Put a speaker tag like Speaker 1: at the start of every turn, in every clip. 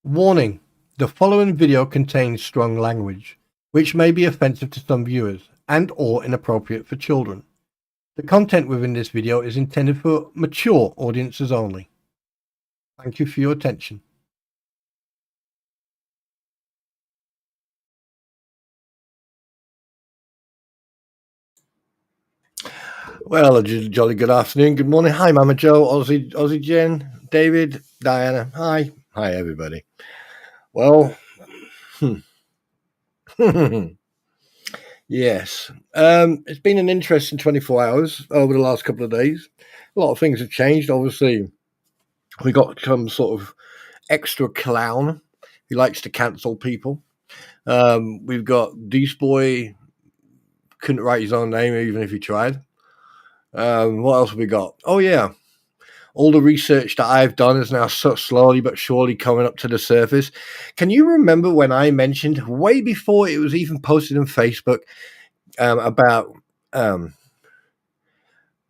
Speaker 1: Warning: the following video contains strong language, which may be offensive to some viewers and/or inappropriate for children. The content within this video is intended for mature audiences only. Thank you for your attention. Well, a jolly good afternoon, good morning. Hi, Mama Joe, Aussie Jen, David, Diana. Hi everybody. Well, yes, it's been an interesting 24 hours over the last couple of days. A lot of things have changed. Obviously, we got some sort of extra clown who likes to cancel people. We've got Deuce Boy, couldn't write his own name even if he tried. What else have we got? Oh, yeah. All the research that I've done is now so slowly but surely coming up to the surface. Can you remember when I mentioned, way before it was even posted on Facebook, about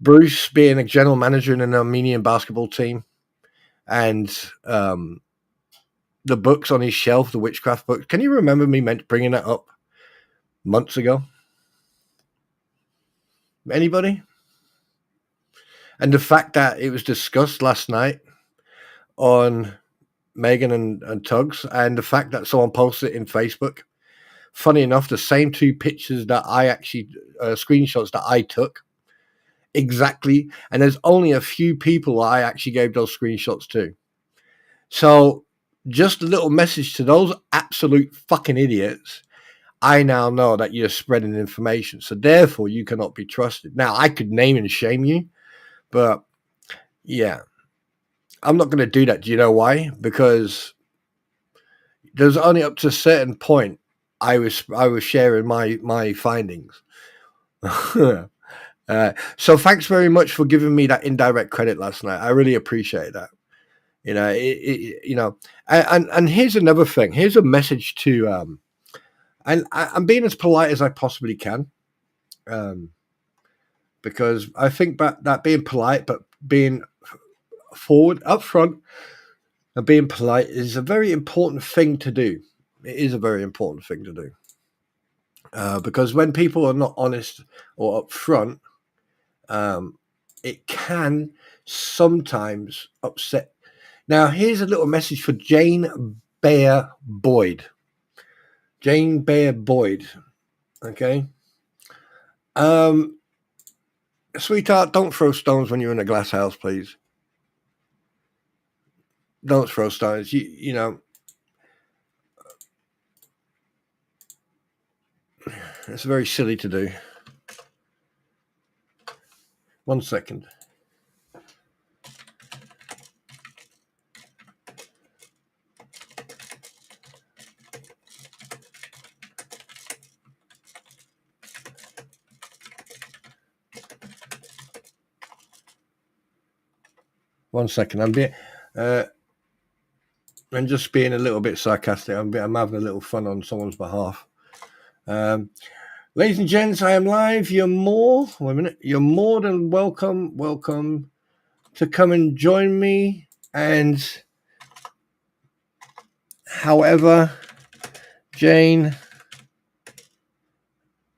Speaker 1: Bruce being a general manager in an Armenian basketball team and the books on his shelf, the witchcraft books? Can you remember me bringing that up months ago? Anybody? And the fact that it was discussed last night on Megan and Tugs, and the fact that someone posted it in Facebook. Funny enough, the same two pictures that I actually, screenshots that I took, exactly. And there's only a few people I actually gave those screenshots to. So just a little message to those absolute fucking idiots. I now know that you're spreading information. So therefore you cannot be trusted. Now I could name and shame you, but yeah, I'm not going to do that. Do you know why? Because there's only up to a certain point I was sharing my findings. So thanks very much for giving me that indirect credit last night. I really appreciate that. And here's another thing. Here's a message to and I'm being as polite as I possibly can, because I think that being polite but being forward up front and being polite is a very important thing to do. It is a very important thing to do. Because when people are not honest or upfront, it can sometimes upset. Now, here's a little message for Jane Bear Boyd. Jane Bear Boyd. Okay. Sweetheart, don't throw stones when you're in a glass house, please. Don't throw stones. You know, it's very silly to do. 1 second. I'm just being a little bit sarcastic. I'm having a little fun on someone's behalf. Ladies and gents, I am live. You're more than welcome to come and join me. And however, Jane,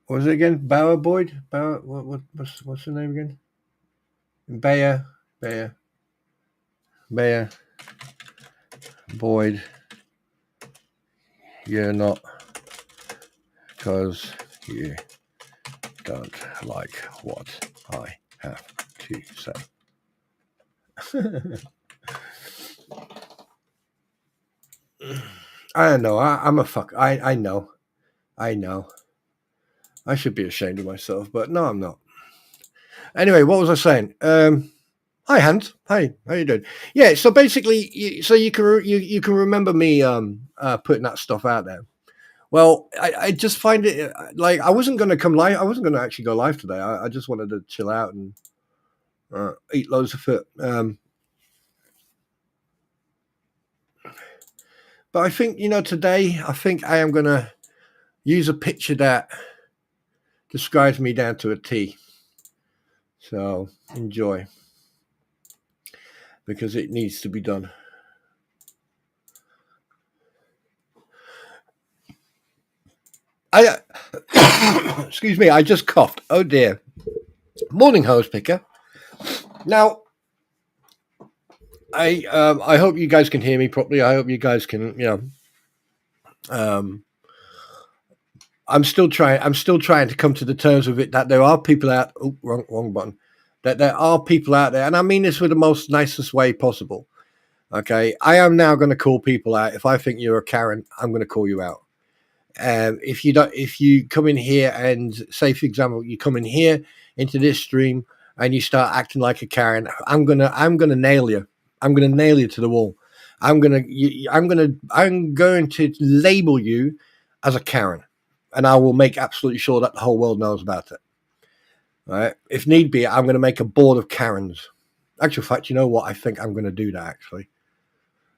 Speaker 1: what was it again? Bauer Boyd? What's her name again? Bayer Boyd. You're not, because you don't like what I have to say. I don't know. I'm a fuck. I know. I should be ashamed of myself, but no, I'm not. Anyway, what was I saying? Hi, Hans. Hi, how you doing? Yeah. So basically, you can remember me putting that stuff out there. Well, I just find it like I wasn't going to come live. I wasn't going to actually go live today. I just wanted to chill out and eat loads of food. But I think, today, I think I am going to use a picture that describes me down to a T. So enjoy, because it needs to be done. I excuse me, I just coughed. Oh dear. Morning, hose picker. Now, I hope you guys can hear me properly. I hope you guys can, um, I'm still trying. I'm still trying to come to the terms with it that there are people out. Oh, wrong button. That there are people out there, and I mean this with the most nicest way possible. Okay, I am now going to call people out. If I think you're a Karen, I'm going to call you out. If you don't, if you come in here and say, for example, you come in here into this stream and you start acting like a Karen, I'm gonna nail you. I'm gonna nail you to the wall. I'm going to label you as a Karen, and I will make absolutely sure that the whole world knows about it. All right. If need be, I'm going to make a board of Karens. Actual fact, you know what? I think I'm going to do that. Actually,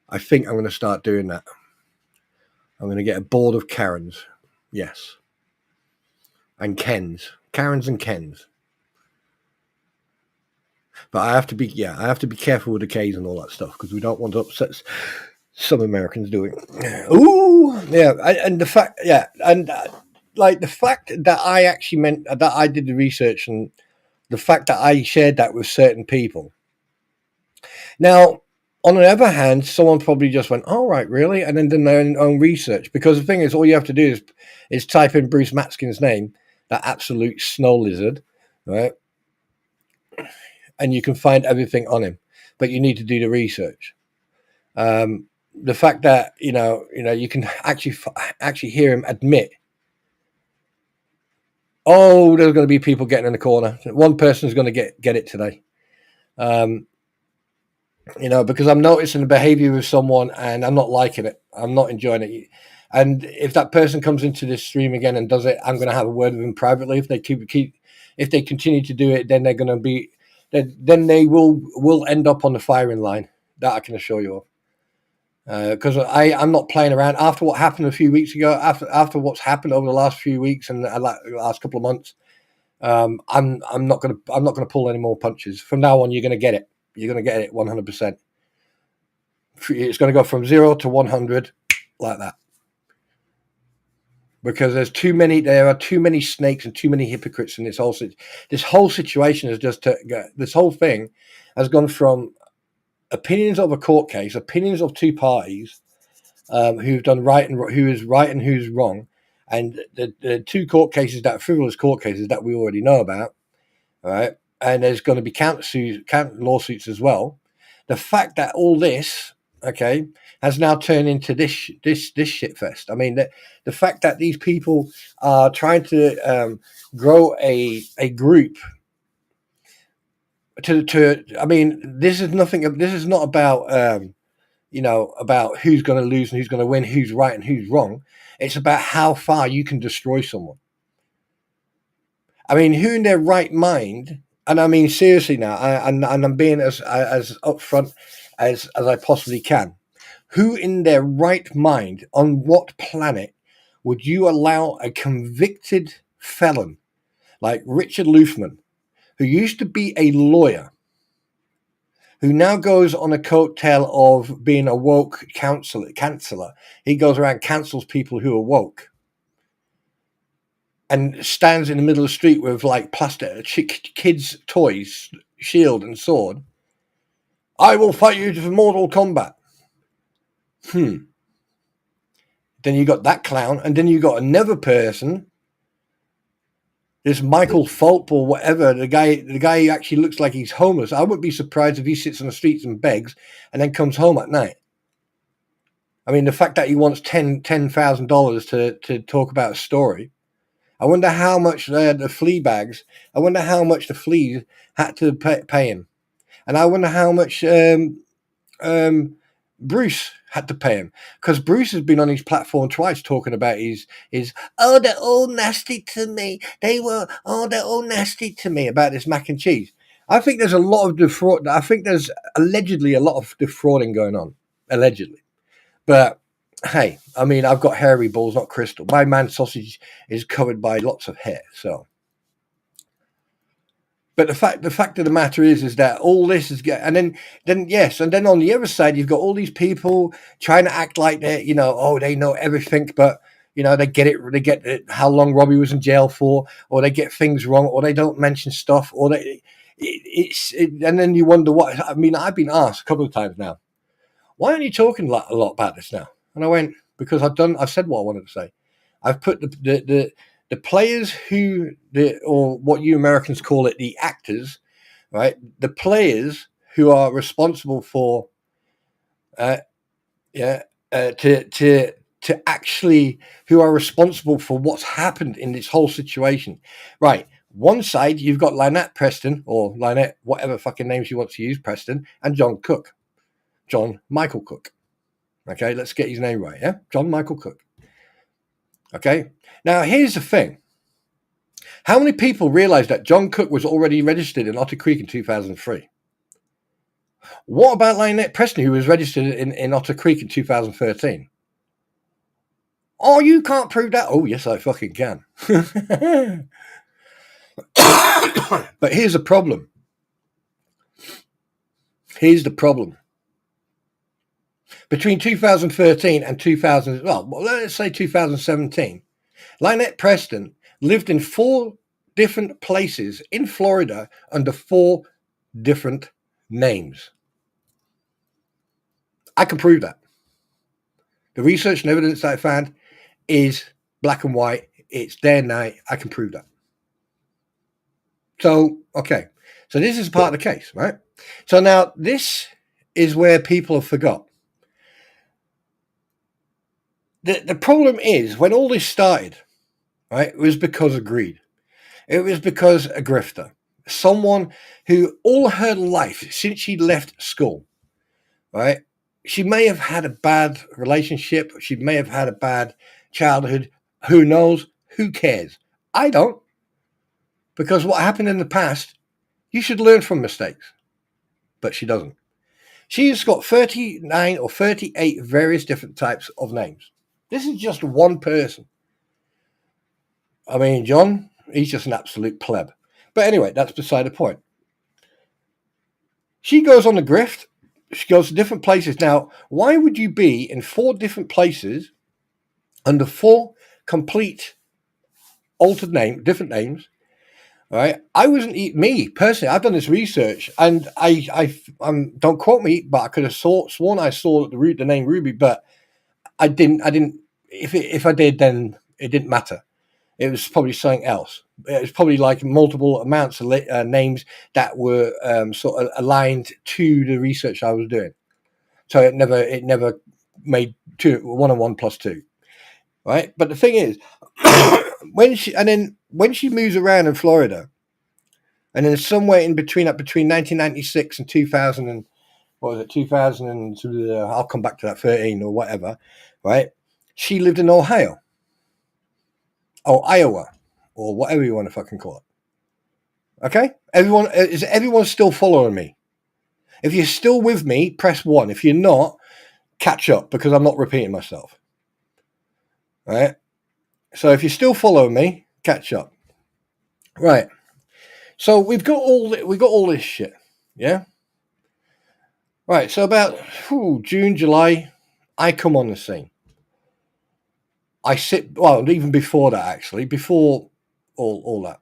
Speaker 1: I think I'm going to start doing that. I'm going to get a board of Karens. Yes. And Kens. Karens and Kens. But I have to be careful with the K's and all that stuff because we don't want to upset some Americans doing. Ooh, yeah. And the fact, yeah. And like the fact that I actually meant that I did the research and the fact that I shared that with certain people. Now, on the other hand, someone probably just went, "All right, really," and then did their own research. Because the thing is, all you have to do is type in Bruce Matskin's name, that absolute snow lizard, right? And you can find everything on him, but you need to do the research. The fact that you can actually hear him admit, "Oh, there's going to be people getting in the corner. One person is going to get it today." Because I'm noticing the behavior of someone and I'm not liking it. I'm not enjoying it. And if that person comes into this stream again and does it, I'm going to have a word with them privately. If they if they continue to do it, then they're going to be, then they will end up on the firing line. That I can assure you of. Because I'm not playing around. After what happened a few weeks ago, after what's happened over the last few weeks and the last couple of months, I'm not going to pull any more punches. From now on, you're going to get it. You're going to get it 100%. It's going to go from 0 to 100 like that. Because there are too many snakes and too many hypocrites in this whole situation is just this whole thing has gone from opinions of a court case, opinions of two parties who've done right and who is right and who's wrong, and the two court cases that are frivolous court cases that we already know about, all right. And there's going to be counter lawsuits as well. The fact that all this, okay, has now turned into this shit fest. I mean, the fact that these people are trying to grow a group to. I mean, this is nothing. This is not about about who's going to lose and who's going to win, who's right and who's wrong. It's about how far you can destroy someone. I mean, who in their right mind? And I mean, seriously now, and I'm being as upfront as I possibly can. Who in their right mind, on what planet, would you allow a convicted felon like Richard Luthman, who used to be a lawyer, who now goes on a coattail of being a woke counselor? He goes around, counsels people who are woke, and stands in the middle of the street with like plastic kids' toys, shield and sword. I will fight you for Mortal Kombat. Then you got that clown, and then you got another person, this Michael Fulp or whatever, the guy who actually looks like he's homeless. I wouldn't be surprised if he sits on the streets and begs and then comes home at night. I mean, the fact that he wants $10,000 to talk about a story. I wonder how much the flea bags. I wonder how much the fleas had to pay him, and I wonder how much Bruce had to pay him, because Bruce has been on his platform twice talking about his oh, they're all nasty to me. They're all nasty to me about this mac and cheese. I think there's a lot of defraud. I think there's allegedly a lot of defrauding going on, allegedly, but. Hey, I mean, I've got hairy balls, not crystal. My man's sausage is covered by lots of hair. So, but the fact of the matter is that all this is, and then yes, and then on the other side, you've got all these people trying to act like they, they know everything. But You know, they get it, how long Robbie was in jail for, or they get things wrong, or they don't mention stuff, or and then you wonder what. I mean, I've been asked a couple of times now, why aren't you talking a lot about this now? And I went, because I've said what I wanted to say. I've put the players or what you Americans call it, the actors, right? The players who are responsible for, to actually, who are responsible for what's happened in this whole situation. Right. One side, you've got Lynette Preston, or Lynette, whatever fucking names you want to use, Preston, and John Michael Cook. Okay, let's get his name right, yeah? John Michael Cook. Okay, now here's the thing. How many people realize that John Cook was already registered in Otter Creek in 2003? What about Lynette Preston, who was registered in Otter Creek in 2013? Oh, you can't prove that? Oh, yes, I fucking can. But here's the problem. Between 2013 and let's say 2017, Lynette Preston lived in 4 different places in Florida under 4 different names. I can prove that. The research and evidence that I found is black and white. It's day and night. I can prove that. So, okay. So this is part of the case, right? So now this is where people have forgot. The problem is, when all this started, right, it was because of greed. It was because a grifter, someone who all her life, since she left school, right, she may have had a bad relationship. She may have had a bad childhood. Who knows? Who cares? I don't. Because what happened in the past, you should learn from mistakes. But she doesn't. She's got 39 or 38 various different types of names. This is just one person. I mean, John, he's just an absolute pleb. But anyway, that's beside the point. She goes on the grift. She goes to different places. Now, why would you be in 4 different places under 4 complete altered different names? All right. I wasn't me personally. I've done this research, and I don't quote me, but I could have sworn I saw the name Ruby, but I didn't. If I did, then it didn't matter. It was probably something else. It was probably like multiple amounts of names that were sort of aligned to the research I was doing. So it never made 1 and 1 plus 2, right? But the thing is, when she moves around in Florida, and then somewhere in between 1996 and 2000 and what was it, 2000 and I'll come back to that, 13 or whatever, right? She lived in Ohio. Or Iowa, or whatever you want to fucking call it. Okay? Is everyone still following me? If you're still with me, press 1. If you're not, catch up, because I'm not repeating myself. Right? So if you're still following me, catch up. Right. So we've got all this shit. Yeah? Right, so about June, July, I come on the scene. Even before that, actually, before all that,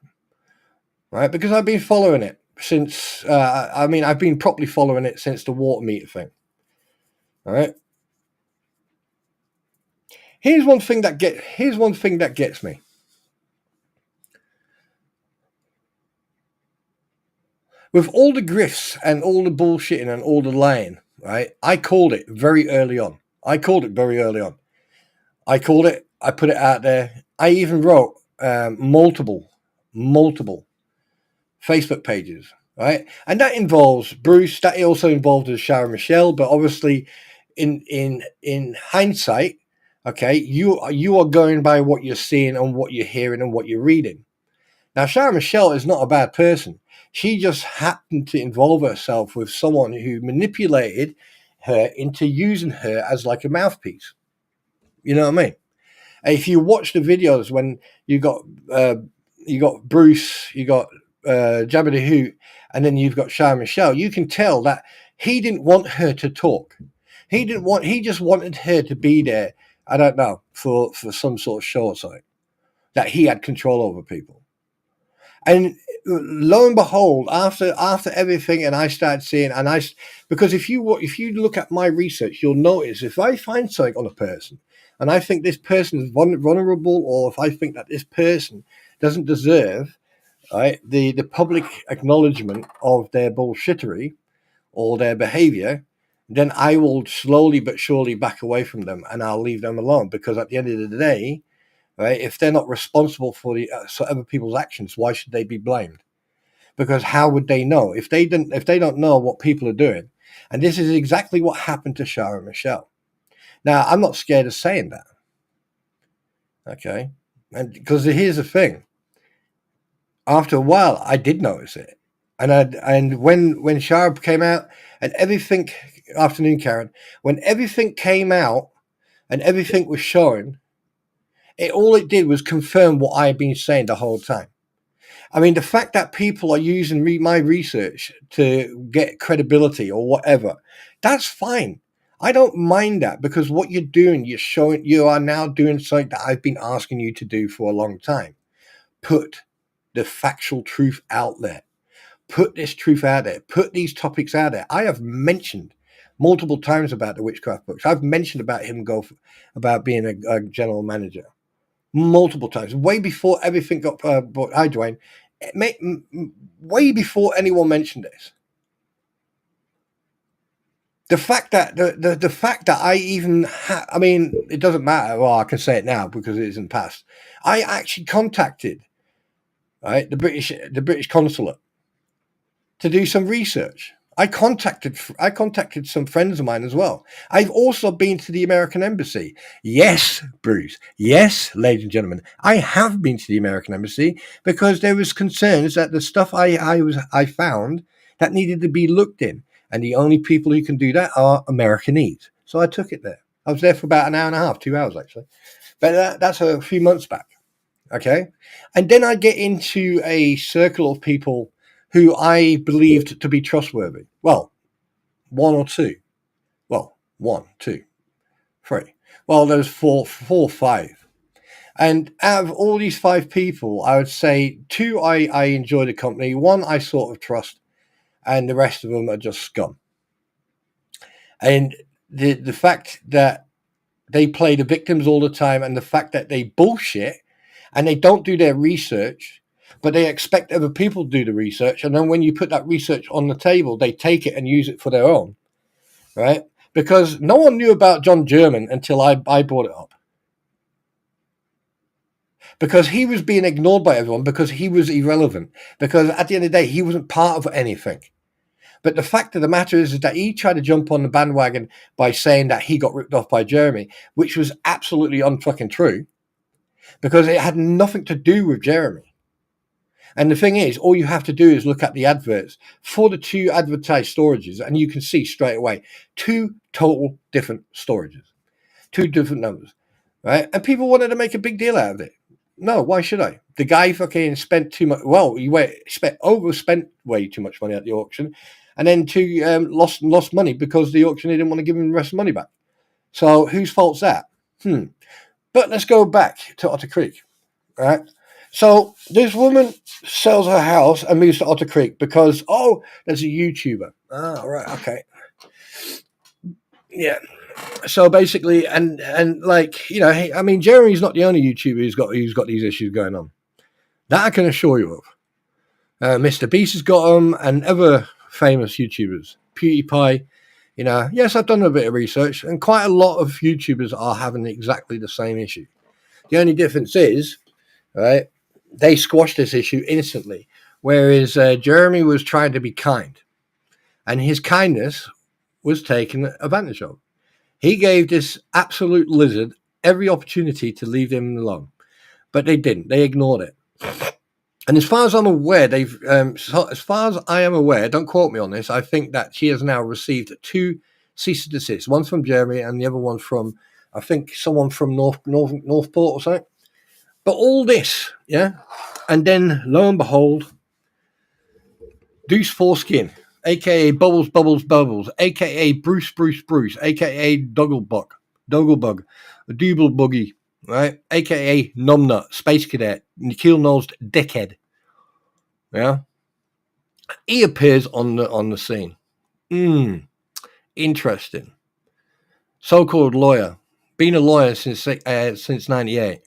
Speaker 1: right? Because I've been following it since, I've been properly following it since the water meter thing, all right? Here's one thing that gets me. With all the grifts and all the bullshitting and all the lying, right? I called it very early on. I called it. I put it out there. I even wrote multiple Facebook pages, right? And that involves Bruce. That also involved Shara Michelle. But obviously, in hindsight, okay, you are going by what you're seeing and what you're hearing and what you're reading. Now, Shara Michelle is not a bad person. She just happened to involve herself with someone who manipulated her into using her as like a mouthpiece. You know what I mean? If you watch the videos when you got Bruce, you got Jabba the Hoot, and then you've got Shara Michelle, you can tell that he didn't want her to talk. He just wanted her to be there I don't know, for some sort of show or something, that he had control over people. And lo and behold, after everything, and I started seeing, because if you look at my research, you'll notice if I find something on a person, and I think this person is vulnerable, or if I think that this person doesn't deserve, right, the public acknowledgement of their bullshittery or their behavior, then I will slowly but surely back away from them, and I'll leave them alone, because at the end of the day, right, if they're not responsible for other people's actions, why should they be blamed? Because how would they know if they don't know what people are doing? And this is exactly what happened to Shah and Michelle. Now, I'm not scared of saying that, okay? And because here's the thing: after a while, I did notice it, and when Shah came out and everything, afternoon Karen, when everything came out and everything was shown, all it did was confirm what I had been saying the whole time. I mean, the fact that people are using my research to get credibility or whatever, that's fine. I don't mind that, because what you're doing, you are now doing something that I've been asking you to do for a long time. Put the factual truth out there. Put this truth out there. Put these topics out there. I have mentioned multiple times about the witchcraft books. I've mentioned about about being a general manager multiple times, way before everything got bought. Hi, Dwayne. Way before anyone mentioned this. The fact that the fact that I even I mean, it doesn't matter. Well, I can say it now because it isn't past. I actually contacted, right, the British consulate to do some research. I contacted some friends of mine as well. I've also been to the American Embassy. Yes, Bruce. Yes, ladies and gentlemen, I have been to the American Embassy because there was concerns that the stuff I found that needed to be looked in, and the only people who can do that are Americanese. So I took it there. I was there for about an hour and a half, 2 hours actually, but that's a few months back. Okay, and then I get into a circle of people who I believed to be trustworthy. Well, one or two. Well, 1, 2, 3. Well, there's four, 5. And out of all these 5 people, I would say 2 I enjoy the company, 1 I sort of trust, and the rest of them are just scum. And the fact that they play the victims all the time, and the fact that they bullshit and they don't do their research, but they expect other people to do the research. And then when you put that research on the table, they take it and use it for their own, right? Because no one knew about John German until I brought it up. Because he was being ignored by everyone, because he was irrelevant. Because at the end of the day, he wasn't part of anything. But the fact of the matter is that he tried to jump on the bandwagon by saying that he got ripped off by Jeremy, which was absolutely unfucking true. Because it had nothing to do with Jeremy. And the thing is, all you have to do is look at the adverts for the 2 advertised storages, and you can see straight away 2 total different storages, 2 different numbers, right? And people wanted to make a big deal out of it. No, why should I? The guy fucking spent too much. Well, he overspent way too much money at the auction, and then lost money because the auctioneer didn't want to give him the rest of the money back. So whose fault's that? But let's go back to Otter Creek, right? So this woman sells her house and moves to Otter Creek because, there's a YouTuber. Oh, right, okay. Yeah. So basically, and like, you know, I mean, Jeremy's not the only YouTuber who's got these issues going on. That I can assure you of. Mr. Beast has got them, and other famous YouTubers. PewDiePie, you know, yes, I've done a bit of research, and quite a lot of YouTubers are having exactly the same issue. The only difference is, right, they squashed this issue instantly, whereas Jeremy was trying to be kind, and his kindness was taken advantage of. He gave this absolute lizard every opportunity to leave him alone, but they didn't. They ignored it. And as far as I'm aware, as far as I am aware, don't quote me on this, I think that she has now received 2 cease and desist. One's from Jeremy and the other one from, I think, someone from Northport or something. But all this, yeah, and then lo and behold, Deuce Foreskin, a.k.a. Bubbles, a.k.a. Bruce, a.k.a. Dogglebug, a double buggy, right? AKA Numbnut, Space Cadet, keel-nosed dickhead. Yeah, he appears on the scene. Interesting. So-called lawyer, been a lawyer since '98.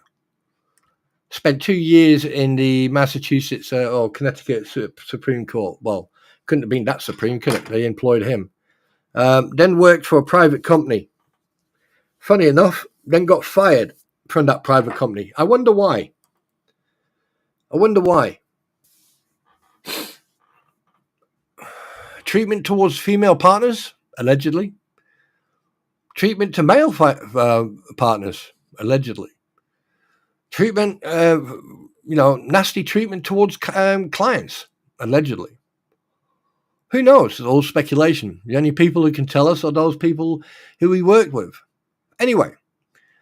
Speaker 1: Spent 2 years in the Massachusetts or Connecticut Supreme Court. Well, couldn't have been that Supreme, could it? They employed him. Then worked for a private company. Funny enough, then got fired from that private company. I wonder why. Treatment towards female partners, allegedly. Treatment to male partners, allegedly. Treatment, nasty treatment towards clients, allegedly. Who knows? It's all speculation. The only people who can tell us are those people who he worked with. Anyway,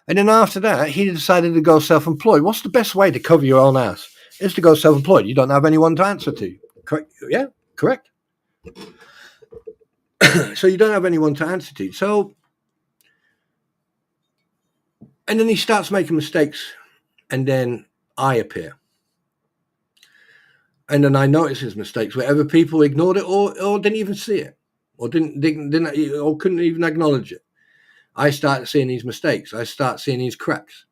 Speaker 1: and then after that, he decided to go self-employed. What's the best way to cover your own ass? Is to go self-employed. You don't have anyone to answer to. Correct? Yeah, correct. So you don't have anyone to answer to. So, and then he starts making mistakes, and then I appear. And then I notice his mistakes, wherever people ignored it or didn't even see it, or didn't or couldn't even acknowledge it. I start seeing these mistakes. I start seeing these cracks.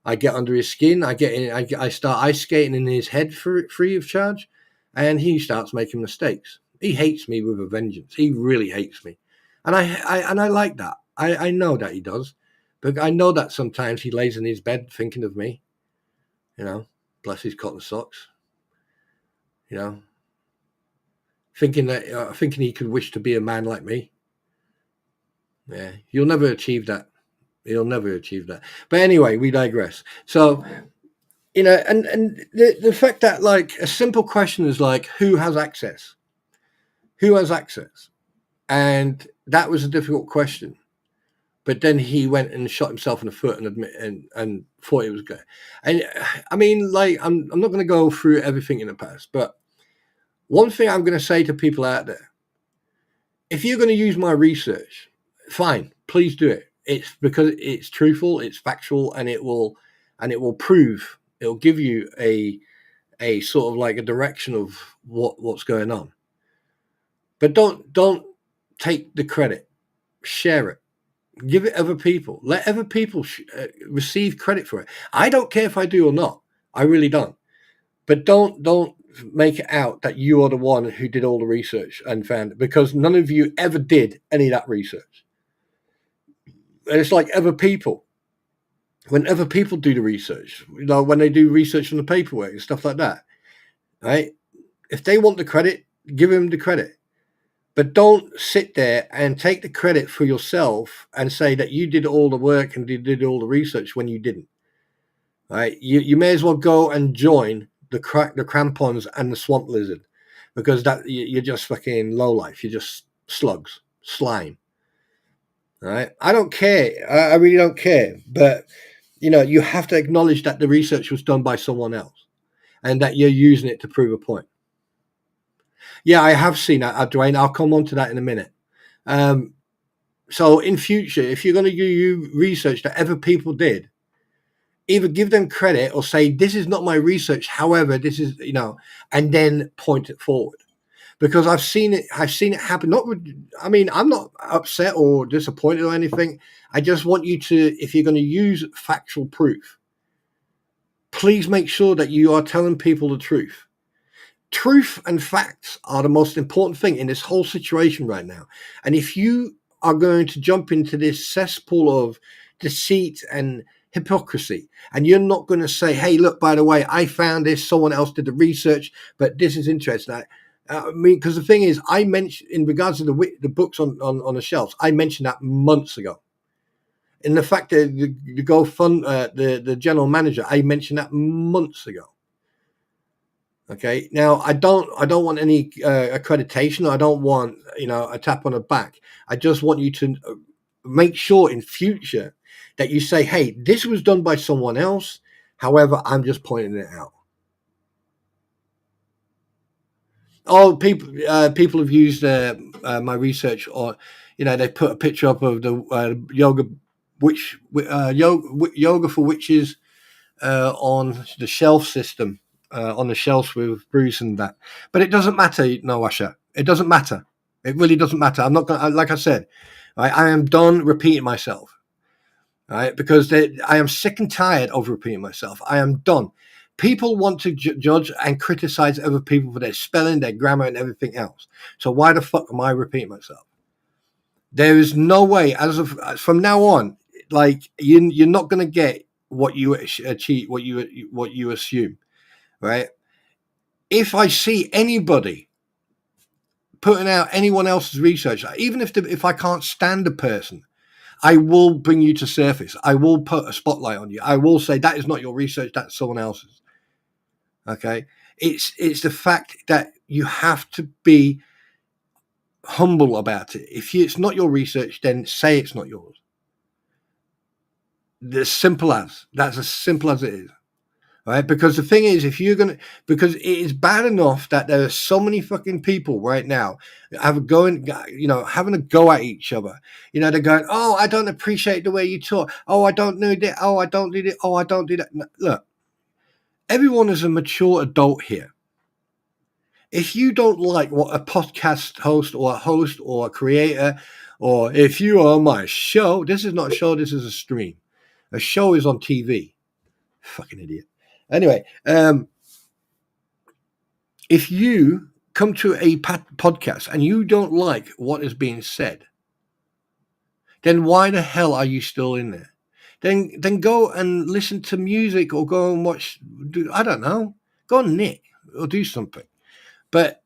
Speaker 1: I get under his skin. I start ice skating in his head free of charge, and he starts making mistakes. He hates me with a vengeance. He really hates me, and I like that. I know that he does, but I know that sometimes he lays in his bed thinking of me. Bless his cotton socks. Thinking he could wish to be a man like me. Yeah, you'll never achieve that. He'll never achieve that. But anyway, we digress. So, and the fact that, like, a simple question is like, who has access? Who has access? And that was a difficult question. But then he went and shot himself in the foot and thought it was good. And I mean, like, I'm not going to go through everything in the past, but one thing I'm going to say to people out there: if you're going to use my research, fine, please do it. It's because it's truthful, it's factual, and it will prove, it'll give you a sort of like a direction of what's going on. But don't take the credit. Share it. Give it other people. Let other people receive credit for it. I don't care if I do or not. I really don't. But don't make it out that you are the one who did all the research and found it, because none of you ever did any of that research. And it's like other people. When other people do the research, when they do research on the paperwork and stuff like that, right? If they want the credit, give them the credit. But don't sit there and take the credit for yourself and say that you did all the work and you did all the research when you didn't. Right? You may as well go and join the crampons and the swamp lizard, because that you're just fucking lowlife. You're just slugs, slime. All right? I don't care. I really don't care. But you have to acknowledge that the research was done by someone else, and that you're using it to prove a point. Yeah, I have seen that, Dwayne. I'll come on to that in a minute. So in future, if you're going to do research that other people did, either give them credit or say, this is not my research, however, this is, and then point it forward. Because I've seen it happen. I'm not upset or disappointed or anything. I just want you to, if you're going to use factual proof, please make sure that you are telling people the truth. Truth and facts are the most important thing in this whole situation right now. And if you are going to jump into this cesspool of deceit and hypocrisy, and you're not going to say, hey, look, by the way, I found this, someone else did the research, but this is interesting. Because the thing is, I mentioned, in regards to the books on the shelves, I mentioned that months ago. And the fact that the general manager, I mentioned that months ago. Okay. Now I don't want any accreditation. I don't want a tap on the back. I just want you to make sure in future that you say, hey, this was done by someone else. However, I'm just pointing it out. Oh, people have used my research, or they put a picture up of the yoga yoga for witches on the shelf system, on the shelves with Bruce and that. But it doesn't matter, no, Usher. It doesn't matter. It really doesn't matter. I'm not going to, like I said, I am done repeating myself, right? Because I am sick and tired of repeating myself. I am done. People want to judge and criticize other people for their spelling, their grammar, and everything else. So why the fuck am I repeating myself? There is no way, from now on, like you're not going to get what you achieve, what you assume, right? If I see anybody putting out anyone else's research, even if I can't stand a person, I will bring you to surface. I will put a spotlight on you. I will say that is not your research, that's someone else's. Okay, it's the fact that you have to be humble about it. If it's not your research, then say it's not yours. As simple as that's as simple as it is. Right, because the thing is, because it is bad enough that there are so many fucking people right now having a go at each other. They're going, "Oh, I don't appreciate the way you talk. Oh, I don't know that. Oh, I don't do that. Oh, I don't do that." No, look, everyone is a mature adult here. If you don't like what a podcast host or a creator, or if you are on my show, this is not a show. This is a stream. A show is on TV. Fucking idiot. Anyway, if you come to a podcast and you don't like what is being said, then why the hell are you still in there? Then go and listen to music or go and watch, I don't know, go and knit or do something. But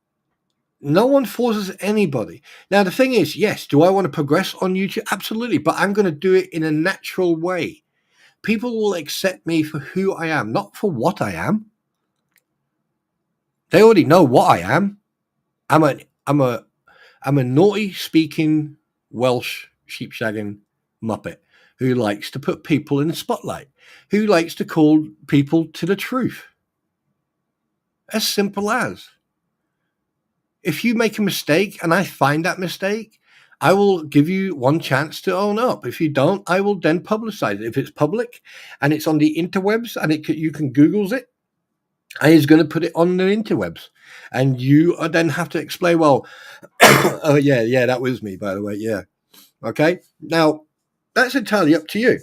Speaker 1: no one forces anybody. Now, the thing is, yes, do I want to progress on YouTube? Absolutely. But I'm going to do it in a natural way. People will accept me for who I am, not for what I am. They already know what I am. I'm a naughty speaking Welsh sheepshagging muppet who likes to put people in the spotlight, who likes to call people to the truth. As simple as. If you make a mistake and I find that mistake, I will give you one chance to own up. If you don't, I will then publicize it. If it's public and it's on the interwebs and you can Google it, I is going to put it on the interwebs. And you then have to explain, well, oh, yeah, that was me, by the way. Yeah. Okay. Now, that's entirely up to you.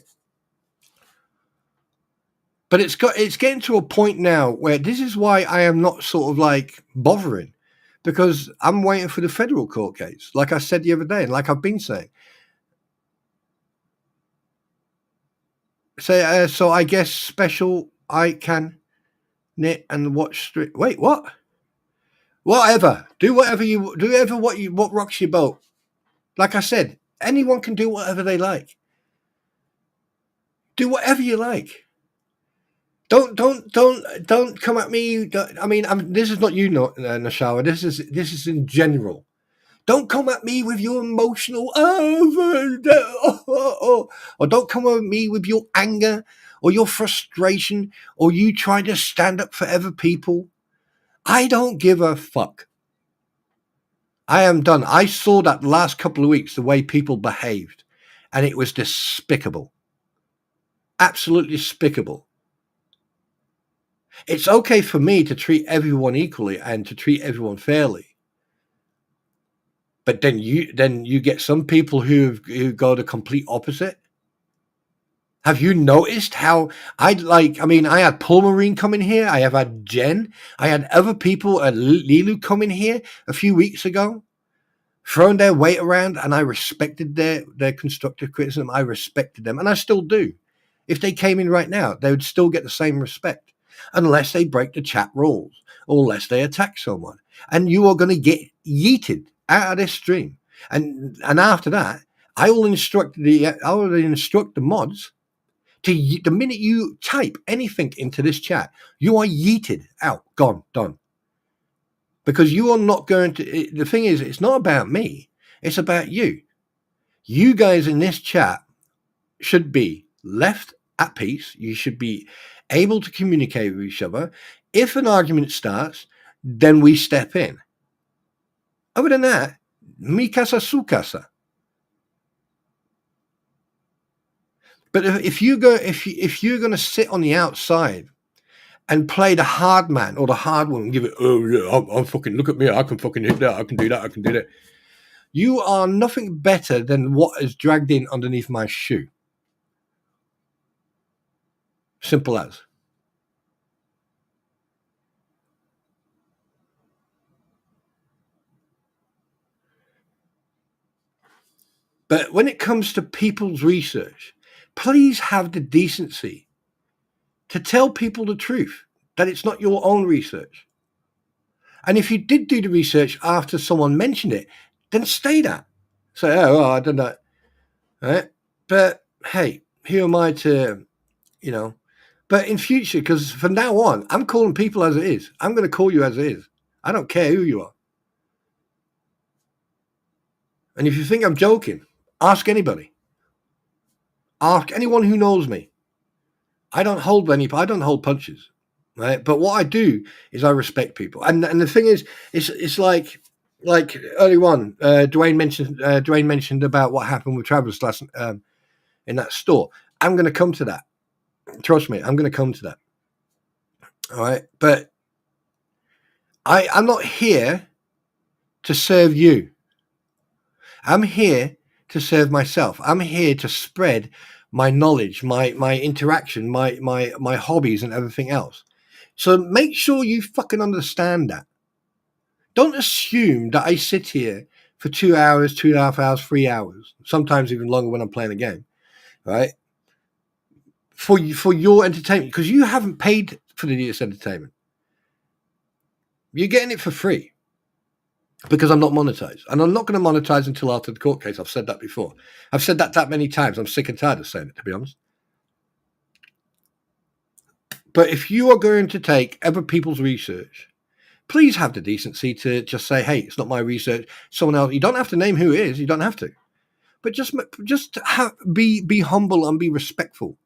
Speaker 1: But it's getting to a point now where this is why I am not sort of like bothering, because I'm waiting for the federal court case, like I said the other day, and like I've been saying. So I guess special I can knit and watch street. Wait, what? Whatever. Do what rocks your boat. Like I said, anyone can do whatever they like. Do whatever you like. Don't come at me. This is not you, Nashawa. This is in general. Don't come at me with your emotional, or don't come at me with your anger or your frustration or you trying to stand up for other people. I don't give a fuck. I am done. I saw that last couple of weeks, the way people behaved, and it was despicable. Absolutely despicable. It's okay for me to treat everyone equally and to treat everyone fairly. But then you get some people who go the complete opposite. Have you noticed how I had Paul Marine come in here. I have had Jen. I had other people, Lilu, come in here a few weeks ago, throwing their weight around, and I respected their constructive criticism. I respected them, and I still do. If they came in right now, they would still get the same respect, unless they break the chat rules or unless they attack someone. And you are going to get yeeted out of this stream. And after that, I will instruct the mods. The minute you type anything into this chat, you are yeeted out, gone, done. Because you are not going to. The thing is, it's not about me. It's about you. You guys in this chat should be left at peace. You should be able to communicate with each other. If an argument starts, then we step in. Other than that, mi casa su casa. But if you're going to sit on the outside and play the hard man or the hard one and give it, oh yeah, I'm fucking, look at me, I can fucking hit that, I can do that, I can do that. You are nothing better than what is dragged in underneath my shoe. Simple as. But when it comes to people's research, please have the decency to tell people the truth, that it's not your own research. And if you did do the research after someone mentioned it, then stay that. Say, oh, well, I don't know. Right? But hey, who am I to, But in future, because from now on, I'm calling people as it is. I'm going to call you as it is. I don't care who you are. And if you think I'm joking, ask anybody. Ask anyone who knows me. I don't hold punches, right? But what I do is I respect people. And the thing is, it's like early on, Dwayne mentioned about what happened with Travis last in that store. I'm going to come to that. Trust me, I'm going to come to that. All right, but I'm not here to serve you. I'm here to serve myself. I'm here to spread my knowledge, my interaction, my hobbies and everything else. So make sure you fucking understand that. Don't assume that I sit here for 2 hours, 2.5 hours, 3 hours, sometimes even longer when I'm playing a game, right? For your entertainment, because you haven't paid for this entertainment. You're getting it for free. Because I'm not monetized. And I'm not going to monetize until after the court case. I've said that before. I've said that many times. I'm sick and tired of saying it, to be honest. But if you are going to take other people's research, please have the decency to just say, hey, it's not my research. Someone else. You don't have to name who it is. You don't have to. But just be humble and be respectful.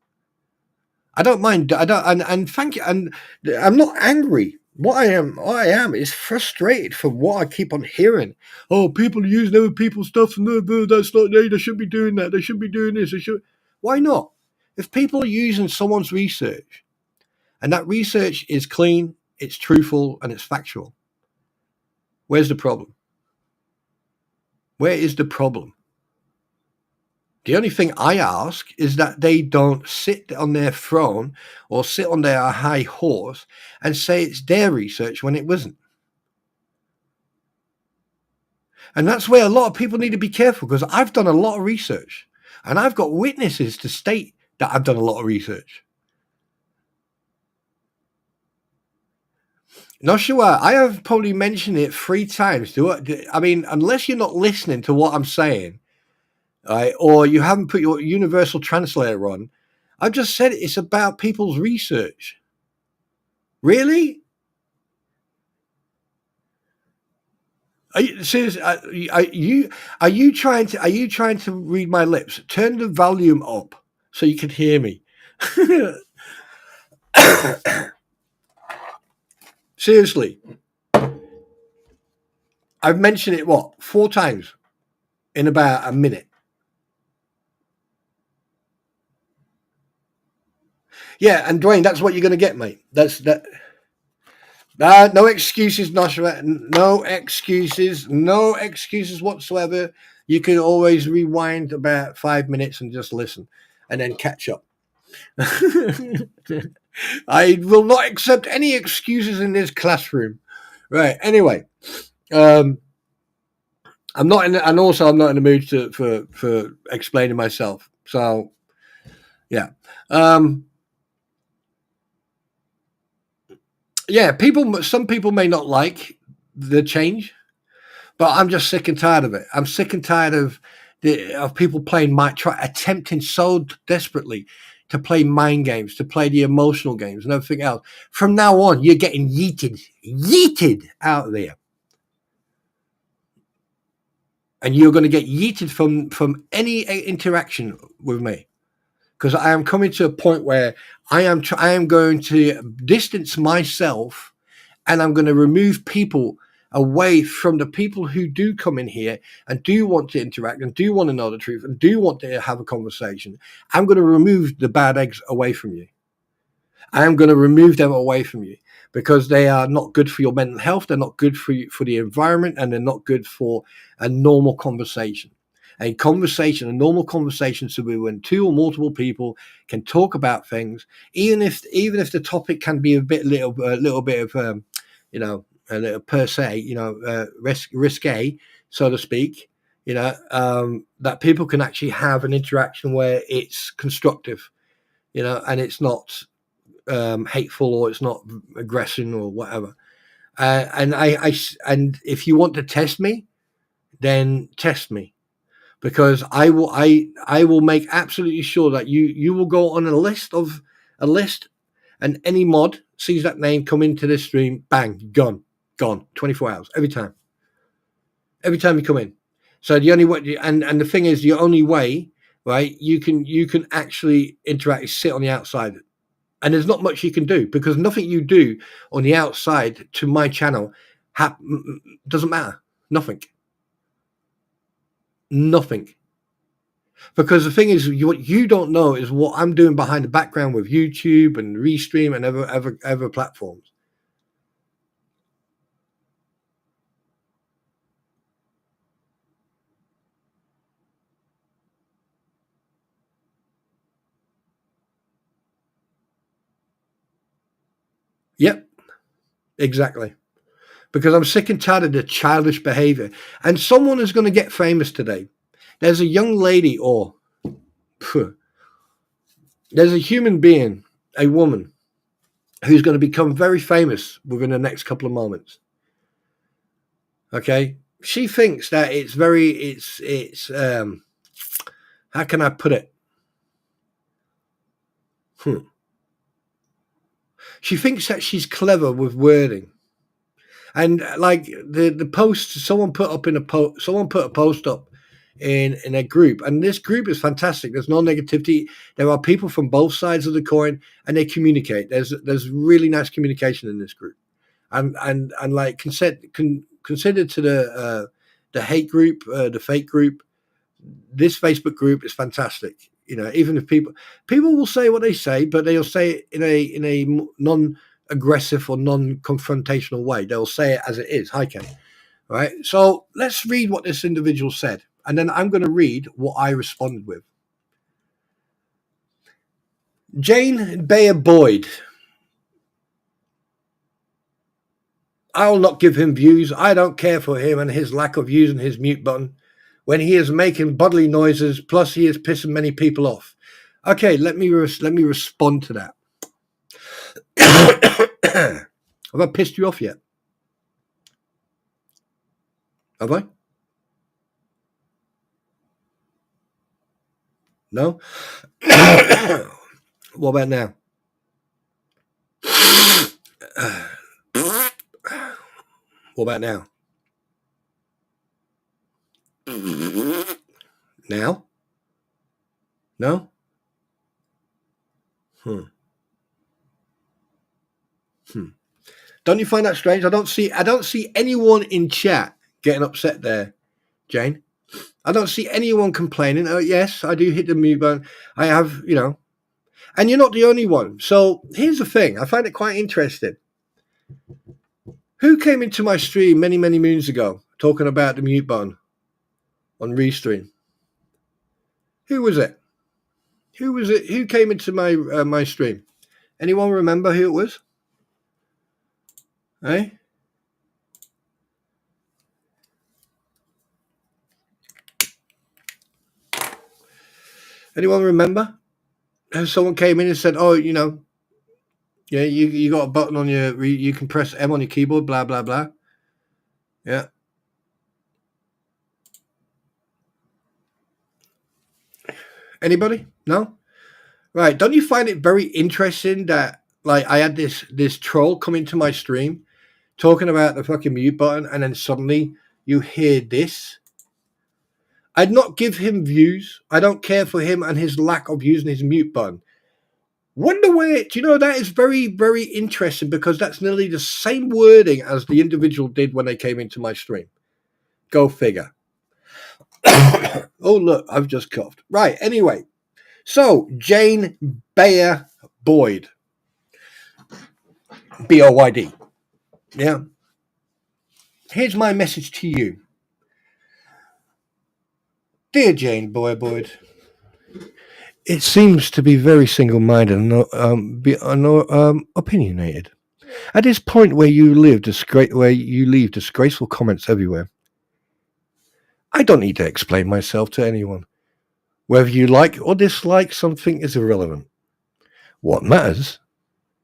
Speaker 1: I don't mind. And thank you. And I'm not angry. What I am is frustrated for what I keep on hearing. Oh, people are using other people's stuff, and that's not. They should be doing that. They should be doing this. They should. Why not? If people are using someone's research, and that research is clean, it's truthful, and it's factual, where's the problem? Where is the problem? The only thing I ask is that they don't sit on their throne or sit on their high horse and say it's their research when it wasn't. And that's where a lot of people need to be careful, because I've done a lot of research and I've got witnesses to state that I've done a lot of research. Noshua, I have probably mentioned it 3 times. I mean, unless you're not listening to what I'm saying, right, or you haven't put your universal translator on, I've just said it's about people's research. Really? Are you serious? Are you trying to read my lips? Turn the volume up so you can hear me. Seriously, I've mentioned it 4 times in about a minute. Yeah, and Dwayne, that's what you're going to get, mate. That's that. No excuses, Noshua. No excuses. No excuses whatsoever. You can always rewind about 5 minutes and just listen, and then catch up. I will not accept any excuses in this classroom. Right. Anyway, I'm not in, and also I'm not in the mood for explaining myself. So, yeah. Yeah, some people may not like the change, but I'm just sick and tired of it. I'm sick and tired of people playing attempting so desperately to play mind games, to play the emotional games and everything else. From now on, you're getting yeeted out there. And you're going to get yeeted from any interaction with me. Because I am coming to a point where I am going to distance myself, and I'm going to remove people away from the people who do come in here and do want to interact and do want to know the truth and do want to have a conversation. I'm going to remove the bad eggs away from you. I am going to remove them away from you because they are not good for your mental health. They're not good for you, for the environment, and they're not good for a normal conversation. A normal conversation should be when two or multiple people can talk about things, even if the topic can be a little bit of a little per se, risque, so to speak. That people can actually have an interaction where it's constructive, and it's not hateful, or it's not aggression or whatever. And if you want to test me, then test me, because I will make absolutely sure that you will go on a list, and any mod sees that name come into this stream, bang, gone, 24 hours every time you come in. So the only way, and the thing is, the only way, right, you can actually interact is sit on the outside. And there's not much you can do, because nothing you do on the outside to my channel doesn't matter. Nothing. Because the thing is, what you don't know is what I'm doing behind the background with YouTube and Restream and other platforms. Yep, exactly. Because I'm sick and tired of the childish behavior. And someone is going to get famous today. There's a young lady, there's a human being, a woman, who's going to become very famous within the next couple of moments. Okay? She thinks that it's how can I put it? She thinks that she's clever with wording. And like the post, someone put a post up in a group, and this group is fantastic. There's no negativity. There are people from both sides of the coin, and they communicate. There's really nice communication in this group, and like considered to the hate group, the fake group. This Facebook group is fantastic. Even if people will say what they say, but they'll say it in a non-aggressive or non-confrontational way. They'll say it as it is. Hi, Ken. Right. So let's read what this individual said, and then I'm going to read what I responded with. Jane Bayer Boyd. I'll not give him views. I don't care for him and his lack of using his mute button when he is making bodily noises, plus he is pissing many people off. Okay, let me respond to that. Have I pissed you off yet? Have I? No? What about now? What about now? Now? No? Don't you find that strange? I don't see anyone in chat getting upset there, Jane. I don't see anyone complaining. Oh, yes, I do hit the mute button. I have, and you're not the only one. So here's the thing. I find it quite interesting. Who came into my stream many, many moons ago talking about the mute button on Restream? Who was it? Who came into my stream? Anyone remember who it was? Hey? Anyone remember? Someone came in and said, "Oh, you got a button on you can press M on your keyboard, blah blah blah." Yeah. Anybody? No? Right. Don't you find it very interesting that, like, I had this troll come into my stream talking about the fucking mute button, and then suddenly you hear this? I'd not give him views. I don't care for him and his lack of using his mute button. Wonder where, do you know, that is very, very interesting because that's nearly the same wording as the individual did when they came into my stream. Go figure. Oh, look, I've just coughed. Right, anyway. So, Jane Bayer Boyd. B-O-Y-D. Yeah. Here's my message to you. Dear Jane Boyd, it seems to be very single-minded and opinionated. At this point where you leave disgraceful comments everywhere, I don't need to explain myself to anyone. Whether you like or dislike something is irrelevant. What matters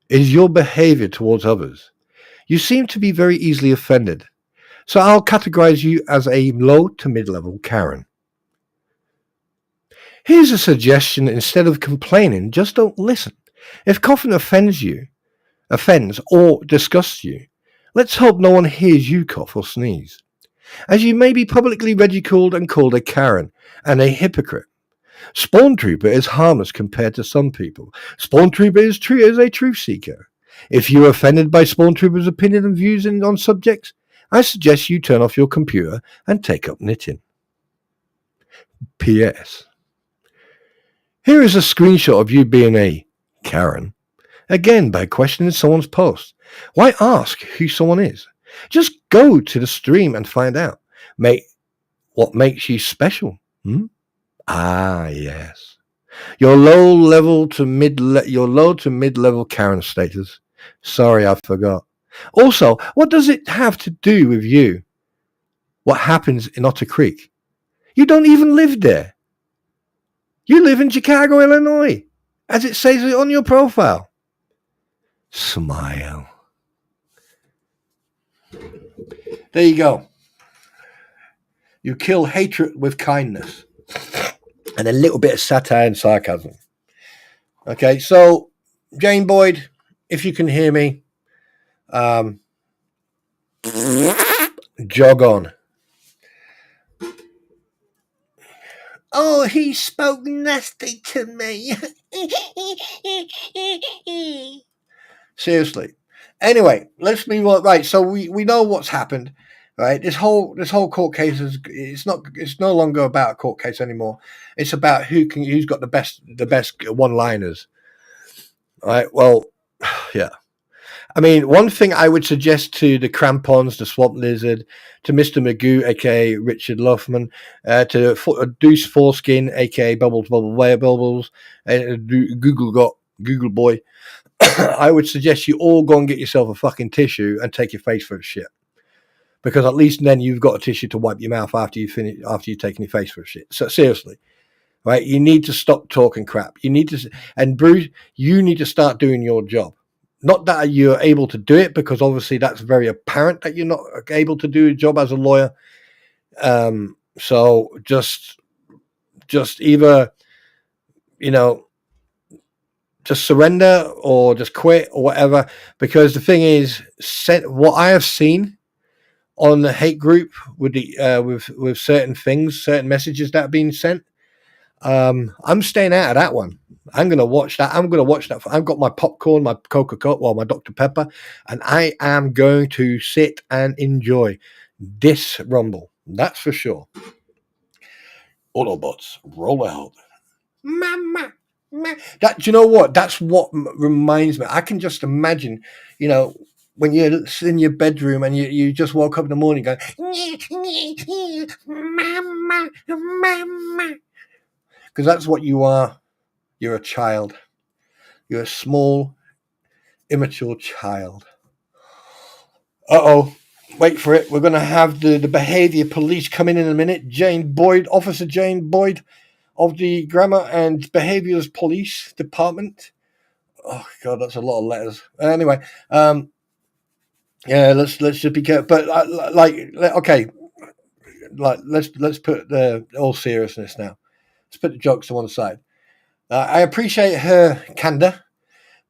Speaker 1: is your behavior towards others. You seem to be very easily offended, so I'll categorize you as a low to mid-level Karen. Here's a suggestion: instead of complaining, just don't listen. If coughing offends or disgusts you, let's hope no one hears you cough or sneeze, as you may be publicly ridiculed and called a Karen and a hypocrite. Spawn Trooper is harmless compared to some people. Spawn Trooper is a truth seeker. If you're offended by Spawn Trooper's opinion and views on subjects, I suggest you turn off your computer and take up knitting. P.S. Here is a screenshot of you being a Karen. Again, by questioning someone's post. Why ask who someone is? Just go to the stream and find out. What makes you special? Ah, yes. Your low to mid-level Karen status. Sorry, I forgot. Also, what does it have to do with you? What happens in Otter Creek? You don't even live there. You live in Chicago, Illinois, as it says on your profile. Smile. There you go. You kill hatred with kindness and a little bit of satire and sarcasm. Okay, so Jane Boyd, if you can hear me, jog on. Oh, he spoke nasty to me. Seriously. Anyway, let's move on. Right, so we know what's happened. Right, this whole court case it's no longer about a court case anymore. It's about who's got the best one-liners. Right. Well, yeah. I mean, one thing I would suggest to the Crampons, the Swamp Lizard, to Mr. Magoo, aka Richard Luffman, to Deuce Foreskin, aka Bubbles, Google Boy, I would suggest you all go and get yourself a fucking tissue and take your face for a shit. Because at least then you've got a tissue to wipe your mouth after you've taken your face for a shit. So seriously, right? You need to stop talking crap. And Bruce, you need to start doing your job. Not that you're able to do it, because obviously that's very apparent that you're not able to do a job as a lawyer. So just either, just surrender or just quit or whatever. Because the thing is, what I have seen on the hate group with with certain things, certain messages that have been sent, I'm staying out of that one. I'm going to watch that. I've got my popcorn, my Coca-Cola, my Dr. Pepper, and I am going to sit and enjoy this rumble. That's for sure. Autobots, roll out. Mama. Do you know what? That's what reminds me. I can just imagine, when you're in your bedroom and you just woke up in the morning going, mama. Because that's what you are. You're a child. You're a small, immature child. Uh-oh. Wait for it. We're going to have the behavior police come in a minute. Officer Jane Boyd of the Grammar and Behaviors Police Department. Oh, God, that's a lot of letters. Anyway, yeah, let's just be careful. But, okay, let's put all seriousness now. Let's put the jokes to one side. I appreciate her candor,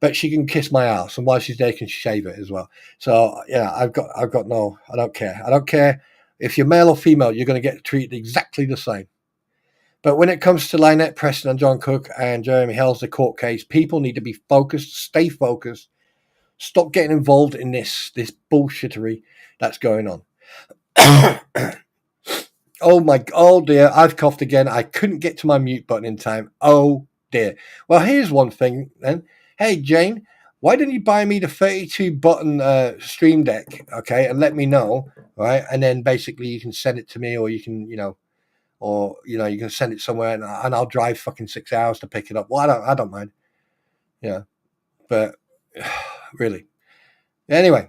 Speaker 1: but she can kiss my ass, and while she's there, can shave it as well. So yeah, I don't care. I don't care if you're male or female. You're going to get treated exactly the same. But when it comes to Lynette Preston and John Cook and Jeremy Hell's the court case, people need to be focused, stay focused, stop getting involved in this bullshittery that's going on. Oh dear, I've coughed again. I couldn't get to my mute button in time. Oh dear. Well, here's one thing then. Hey Jane, why didn't you buy me the 32 button Stream Deck, okay, and let me know, right? And then basically you can send it to me, or you can, you can send it somewhere, and I'll drive fucking 6 hours to pick it up. Well, I don't mind. Yeah, but really. Anyway,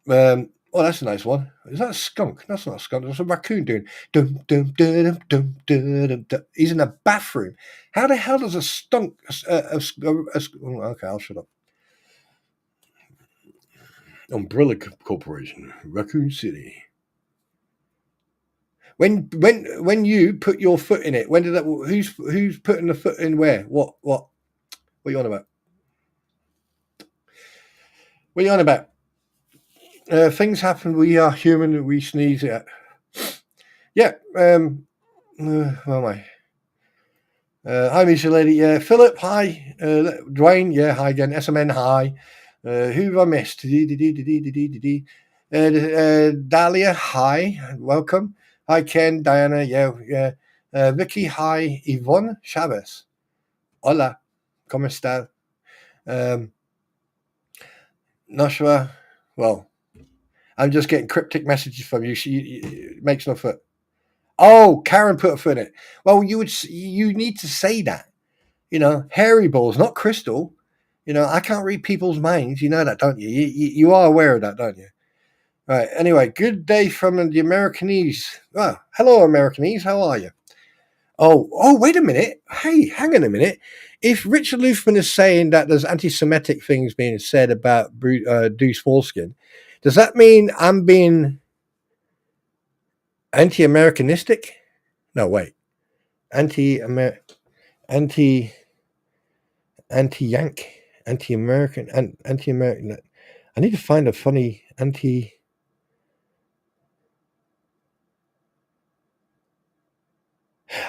Speaker 1: oh, that's a nice one. Is that a skunk? That's not a skunk. That's a raccoon doing dum dum dum dum dum dum. He's in the bathroom. How the hell does a skunk? Okay, I'll shut up. Umbrella Corporation, Raccoon City. When you put your foot in it, when did that? Who's putting the foot in where? What are you on about? What are you on about? Things happen. We are human. We sneeze. Yeah. Where am I? Hi, Misha Lady. Yeah, Philip. Hi. Dwayne. Yeah. Hi again. SMN. Hi. Who have I missed? Dahlia. Hi. Welcome. Hi, Ken. Diana. Yeah. Vicky. Hi. Yvonne Chavez. Hola. ¿Cómo está? Nashua. Well, I'm just getting cryptic messages from you. She makes no foot. Oh, Karen put a foot in it. Well, you need to say that. Hairy balls, not crystal. I can't read people's minds. You know that, don't you? You are aware of that, don't you? Right. Anyway, good day from the Americanese. Oh, hello, Americanese. How are you? Oh, wait a minute. Hey, hang on a minute. If Richard Luthman is saying that there's anti-Semitic things being said about Deuce Foreskin, does that mean I'm being anti-Americanistic? No, wait. Anti-Yank, anti-American, anti-American. I need to find a funny anti.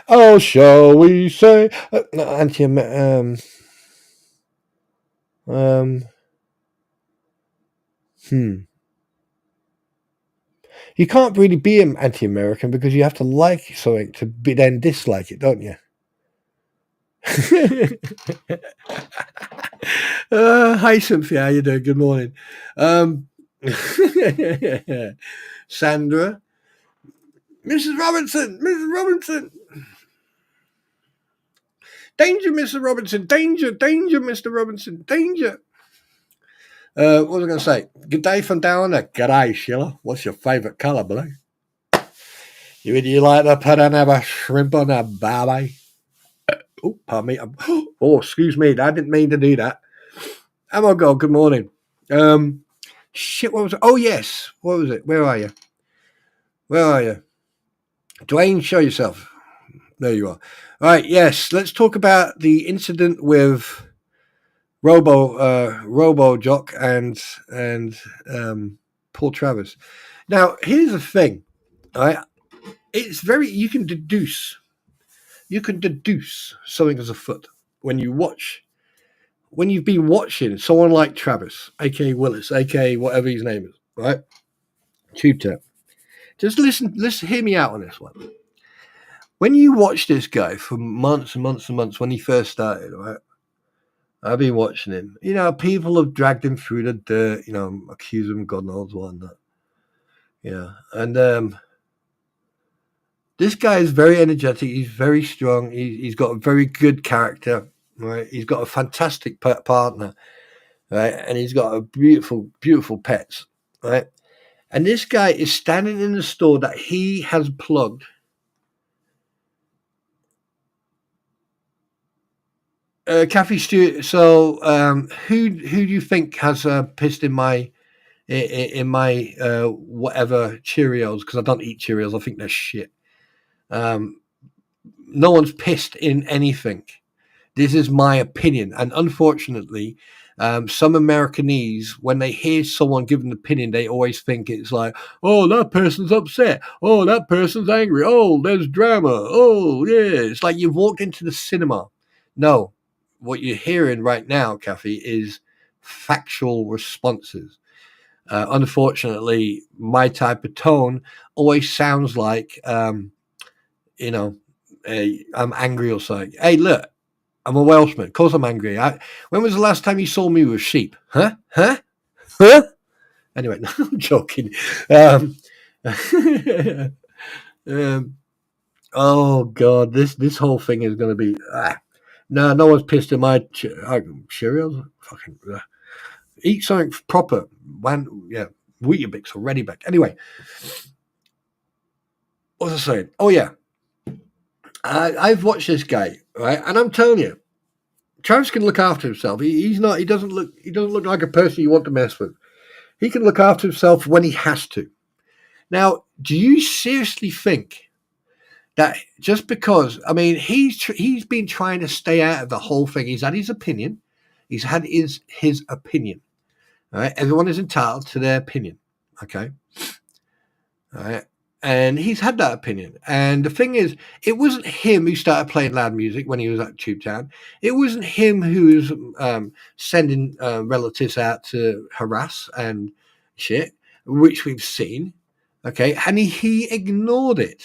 Speaker 1: Oh, shall we say anti-American? You can't really be an anti-American because you have to like something to then dislike it, don't you? Hi, Cynthia. How you doing? Good morning. Sandra. Mrs. Robinson. Danger, Mr. Robinson. Danger, Mr. Robinson. Danger. What was I going to say? Good day from down there. G'day, Sheila. What's your favourite colour, blue? You like to put another shrimp on a barbie? Oh, pardon me. Oh, excuse me. I didn't mean to do that. Oh, my God. Good morning. Shit, what was it? Oh, yes. What was it? Where are you? Dwayne, show yourself. There you are. All right, yes. Let's talk about the incident with Robo Jock and Paul Travers. Now, here's the thing. All right? It's you can deduce something as a foot when you've been watching someone like Travis, aka Willis, aka whatever his name is, right? Tube Tap. Just listen, hear me out on this one. When you watch this guy for months and months and months when he first started, right? I've been watching him. People have dragged him through the dirt, accused him of God knows what and that. And this guy is very energetic. He's very strong. He's got a very good character, right? He's got a fantastic partner, right? And he's got a beautiful, beautiful pets, right? And this guy is standing in the store that he has plugged. Kathy Stewart. So, who do you think has pissed in my whatever Cheerios? Because I don't eat Cheerios. I think they're shit. No one's pissed in anything. This is my opinion, and unfortunately, Some Americanese, when they hear someone give an opinion, they always think it's like, oh, that person's upset. Oh, that person's angry. Oh, there's drama. Oh, yeah. It's like you've walked into the cinema. No, what you're hearing right now, Kathy, is factual responses. Unfortunately, my type of tone always sounds like, you know, I'm angry or something. Hey, look, I'm a Welshman. Of course I'm angry. When was the last time you saw me with sheep? Huh? Huh? Huh? Anyway, no, I'm joking. Um, um, oh God, this whole thing is going to be. No one's pissed in my Cheerios. Fucking eat something proper. Yeah, Weetabix or Ready Back. Anyway, what was I saying? Oh yeah, I've watched this guy, right, and I'm telling you, Travis can look after himself. He's not. He doesn't look like a person you want to mess with. He can look after himself when he has to. Now, do you seriously think that just because, I mean, he's been trying to stay out of the whole thing. He's had his opinion. He's had his opinion. All right. Everyone is entitled to their opinion. Okay. All right. And he's had that opinion. And the thing is, it wasn't him who started playing loud music when he was at Tube Town. It wasn't him who was sending relatives out to harass and shit, which we've seen. Okay. And he ignored it.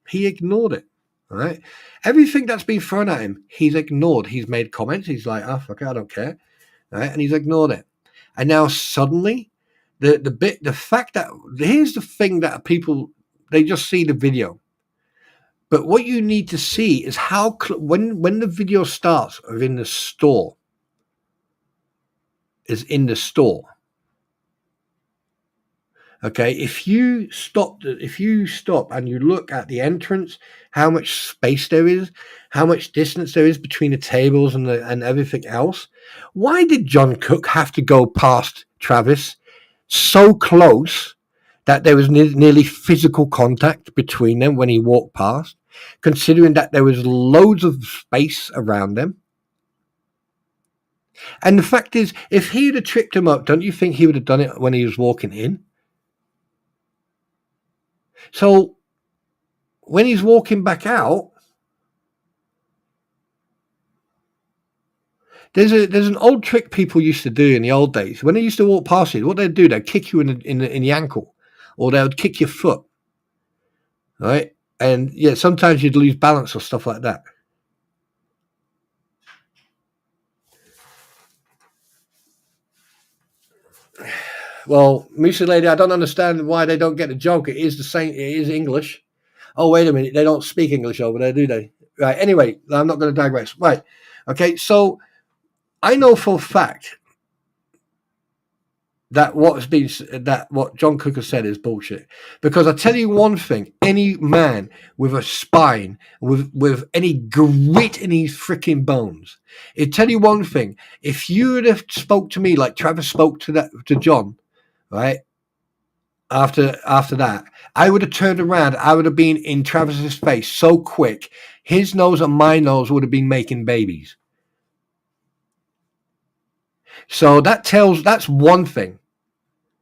Speaker 1: He ignored it. All right. Everything that's been thrown at him, he's ignored. He's made comments. He's like, oh, fuck it, I don't care. All right. And he's ignored it. And now suddenly, the fact that here's the thing that people, they just see the video. But what you need to see is how when the video starts of in the store, is in the store. Okay, if you stop and you look at the entrance, how much space there is, how much distance there is between the tables and everything else, why did John Cook have to go past Travis so close that there was nearly physical contact between them when he walked past, considering that there was loads of space around them? And the fact is, if he'd have tripped him up, don't you think he would have done it when he was walking in? So when he's walking back out, there's an old trick people used to do in the old days. When they used to walk past you, what they'd do, they'd kick you in the ankle, or they would kick your foot, right? And yeah, sometimes you'd lose balance or stuff like that. Well, Musa lady, I don't understand why they don't get the joke. It is the same. It is English. Oh, wait a minute. They don't speak English over there, do they? Right. Anyway, I'm not going to digress. Right. Okay. So I know for a fact that what John Cook has said is bullshit. Because I tell you one thing: any man with a spine, with any grit in his freaking bones, it tell you one thing: if you would have spoke to me like Travis spoke to John, right? After that, I would have turned around. I would have been in Travis's face so quick, his nose and my nose would have been making babies. So that's one thing.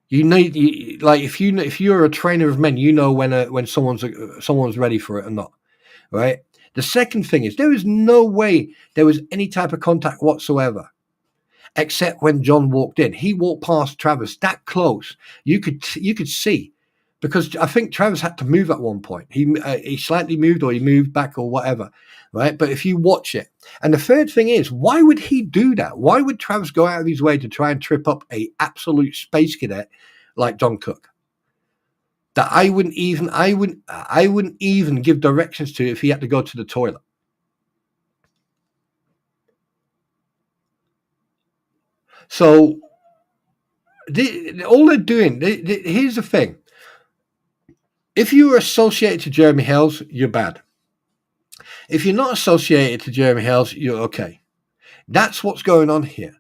Speaker 1: You need, like, if you're a trainer of men, you know when someone's ready for it or not, right? The second thing is there is no way there was any type of contact whatsoever, except when John walked in. He walked past Travis that close. You could see, because I think Travis had to move at one point. He slightly moved, or he moved back, or whatever, right? But if you watch it, and the third thing is, why would he do that? Why would Travis go out of his way to try and trip up a absolute space cadet like John Cook? That I wouldn't even give directions to if he had to go to the toilet. So all they're doing, here's the thing. If you are associated to Jeremy Hells, you're bad. If you're not associated to Jeremy Hells, you're okay. That's what's going on here.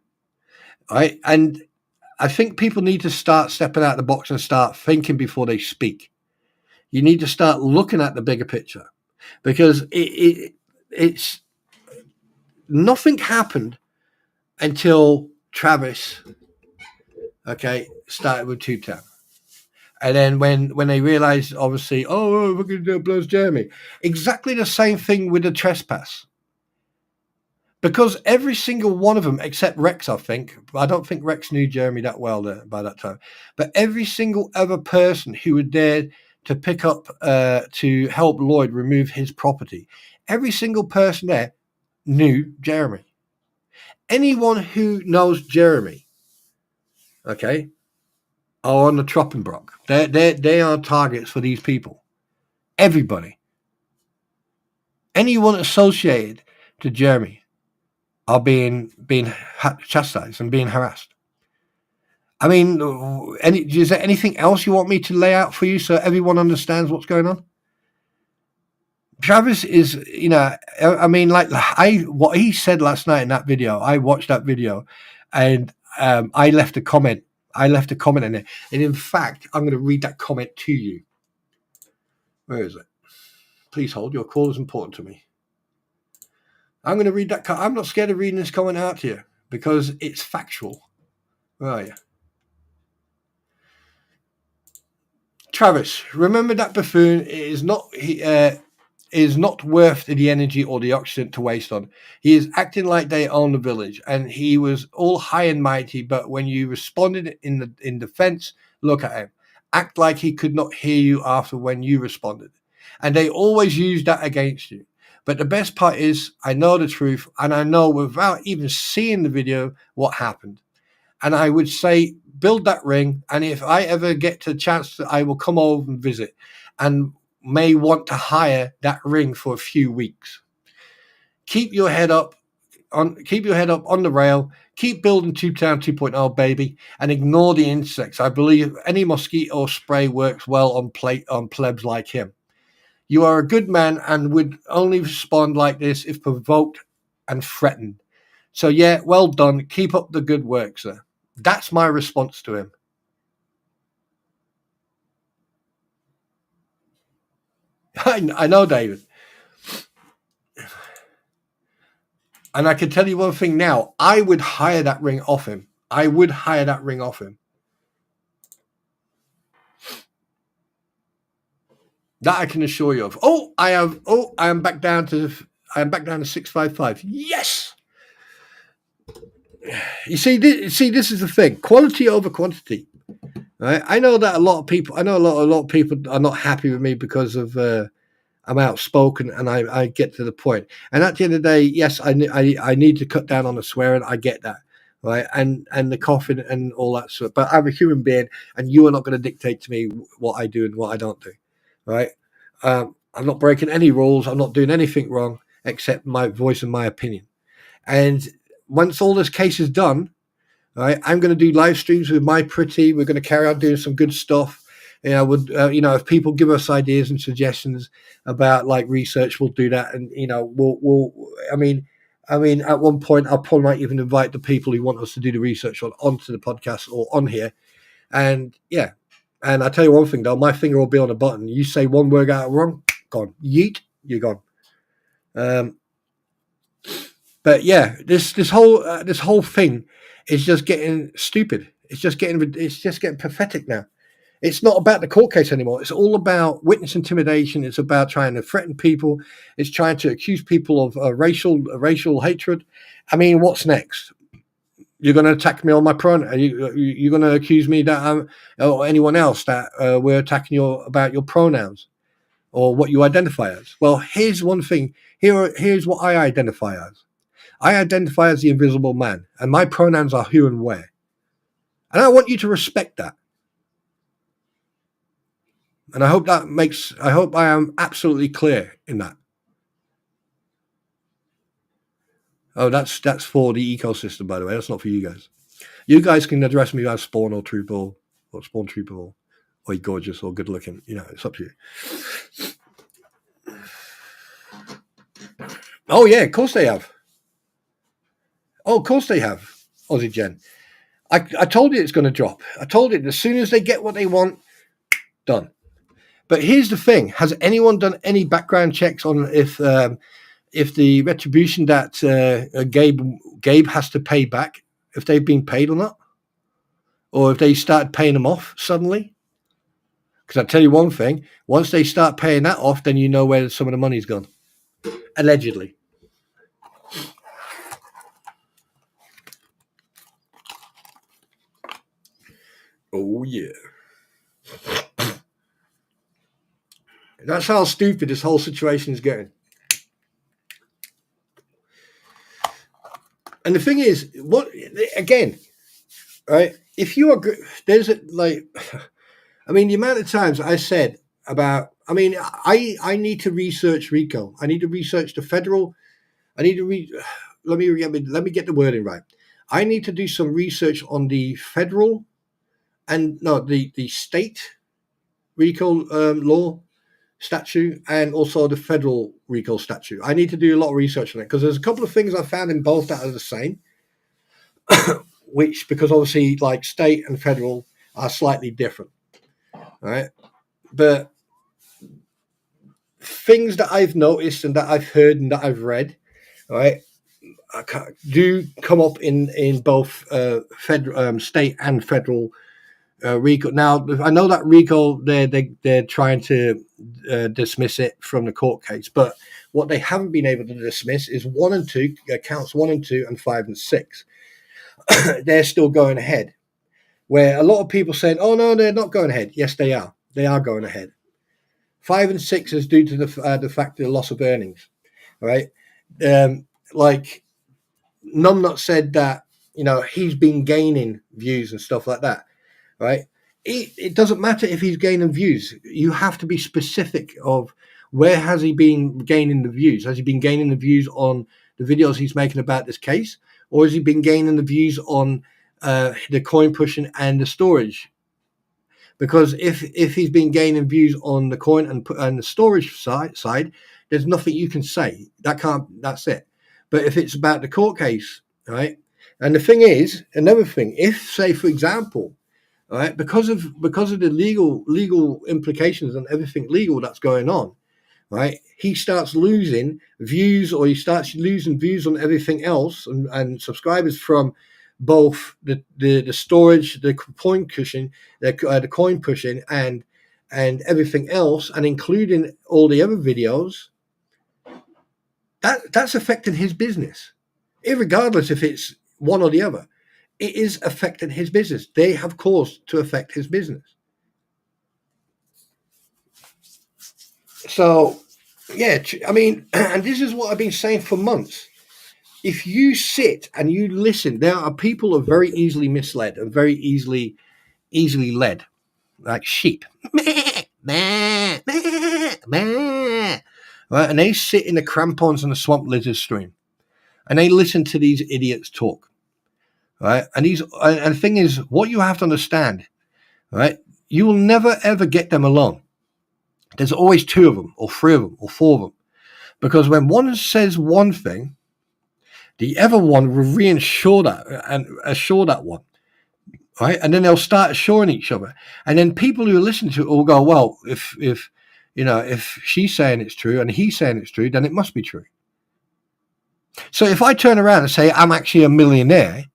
Speaker 1: Right? And I think people need to start stepping out of the box and start thinking before they speak. You need to start looking at the bigger picture, because it's nothing happened until Travis, okay, started with Two Town. And then when they realized, obviously, oh, we're going to do it, blows Jeremy. Exactly the same thing with the trespass. Because every single one of them, except Rex, I don't think Rex knew Jeremy that well by that time, but every single other person who would dare to pick up to help Lloyd remove his property, every single person there knew Jeremy. Anyone who knows Jeremy, okay, are on the chopping block. They are targets for these people. Everybody. Anyone associated to Jeremy are being chastised and being harassed. I mean, is there anything else you want me to lay out for you so everyone understands what's going on? Travis is, I mean, like what he said last night in that video. I watched that video, and I left a comment. In it, and in fact, I'm going to read that comment to you. Where is it? Please hold. Your call is important to me. I'm going to read that. I'm not scared of reading this comment out to you because it's factual. Where are you? Travis, remember that buffoon is not worth the energy or the oxygen to waste on. He is acting like they own the village, and he was all high and mighty. But when you responded in defense, look at him. Act like he could not hear you after when you responded, and they always use that against you. But the best part is, I know the truth, and I know without even seeing the video what happened. And I would say, build that ring, and if I ever get the chance, I will come over and visit, and may want to hire that ring for a few weeks. Keep your head up on the rail. Keep building Tube Town 2.0, baby, and ignore the insects. I believe any mosquito spray works well on plebs like him. You are a good man and would only respond like this if provoked and threatened. So yeah, well done. Keep up the good work, sir. That's my response to him. I know, David. And I can tell you one thing now. I would hire that ring off him. That I can assure you of. I am back down to 655. Yes. You see, this is the thing. Quality over quantity. Right? I know that a lot of people are not happy with me because of I'm outspoken and I get to the point. And at the end of the day, yes, I need to cut down on the swearing. I get that, right? And the coughing and all that stuff. But I'm a human being, and you are not going to dictate to me what I do and what I don't do, right? I'm not breaking any rules. I'm not doing anything wrong except my voice and my opinion. And once all this case is done, right, I'm going to do live streams with my pretty. We're going to carry on doing some good stuff. If people give us ideas and suggestions about like research, we'll do that. And at one point, I'll probably might even invite the people who want us to do the research onto the podcast or on here. And yeah, and I tell you one thing though, my finger will be on a button. You say one word out wrong, gone. Yeet, you're gone. But yeah, this whole thing is just getting stupid. It's just getting pathetic now. It's not about the court case anymore. It's all about witness intimidation. It's about trying to threaten people. It's trying to accuse people of racial hatred. I mean, what's next? You're going to attack me on my pronoun. You're going to accuse me that or anyone else that we're attacking you about your pronouns or what you identify as. Well, here's one thing. Here's what I identify as. I identify as the invisible man, and my pronouns are who and where. And I want you to respect that. And I hope I am absolutely clear in that. Oh, that's for the ecosystem, by the way. That's not for you guys. You guys can address me as Spawn or Troopball or Spawn Troopball or gorgeous or good looking. It's up to you. Oh yeah, of course they have. Oh, of course they have, Aussie Jen. I told you it's going to drop. I told you as soon as they get what they want, done. But here's the thing: has anyone done any background checks on if the retribution that Gabe has to pay back if they've been paid or not, or if they started paying them off suddenly. Because I tell you one thing: once they start paying that off, then you know where some of the money's gone, allegedly. Oh yeah. That's how stupid this whole situation is getting. And the thing is, what again, right? If you are, there's like, I mean, the amount of times I said about, I mean, I need to research RICO. I need to research the federal. I need to let me get the wording right. I need to do some research on the federal and the state RICO law statute and also the federal RICO statute. I need to do a lot of research on it because there's a couple of things I found in both that are the same, which because obviously like state and federal are slightly different, right? But things that I've noticed and that I've heard and that I've read, right, do come up in both federal, state and federal RICO. Now, I know that RICO, they're trying to dismiss it from the court case, but what they haven't been able to dismiss is 1 and 2, counts 1 and 2 and 5 and 6. They're still going ahead. Where a lot of people saying, oh, no, they're not going ahead. Yes, they are. They are going ahead. 5 and 6 is due to the fact of the loss of earnings, right? Like, Numnut said that, he's been gaining views and stuff like that. Right? It doesn't matter if he's gaining views. You have to be specific of where has he been gaining the views. Has he been gaining the views on the videos he's making about this case? Or has he been gaining the views on the coin pushing and the storage? Because if he's been gaining views on the coin and the storage side, there's nothing you can say. That's it. But if it's about the court case, right? And the thing is, another thing, if, say, for example, all right, because of the legal implications and everything legal that's going on, right? He starts losing views, or he starts losing views on everything else, and subscribers from both the storage, the coin pushing, the coin pushing, and everything else, and including all the other videos. That's affecting his business, irregardless if it's one or the other. It is affecting his business. They have caused to affect his business. So, yeah, I mean, and this is what I've been saying for months. If you sit and you listen, there are people who are very easily misled and very easily led, like sheep. Right? And they sit in the crampons and the swamp lizard stream, and they listen to these idiots talk. Right, and the thing is, what you have to understand, right? You will never ever get them alone. There's always 2 of them, or 3 of them, or 4 of them, because when one says one thing, the other one will reinsure that and assure that one, right? And then they'll start assuring each other, and then people who listen to it will go, well, if she's saying it's true and he's saying it's true, then it must be true. So if I turn around and say I'm actually a millionaire,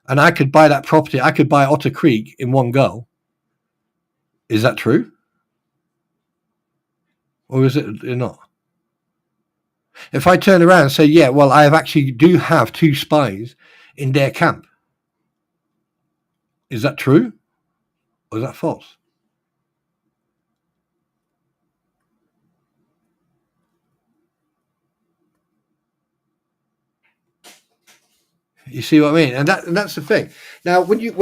Speaker 1: and I could buy that property, I could buy Otter Creek in one go. Is that true? Or is it not? If I turn around and say, yeah, well, I do have 2 spies in their camp. Is that true? Or is that false? You see what I mean? And that's the thing. Now, when you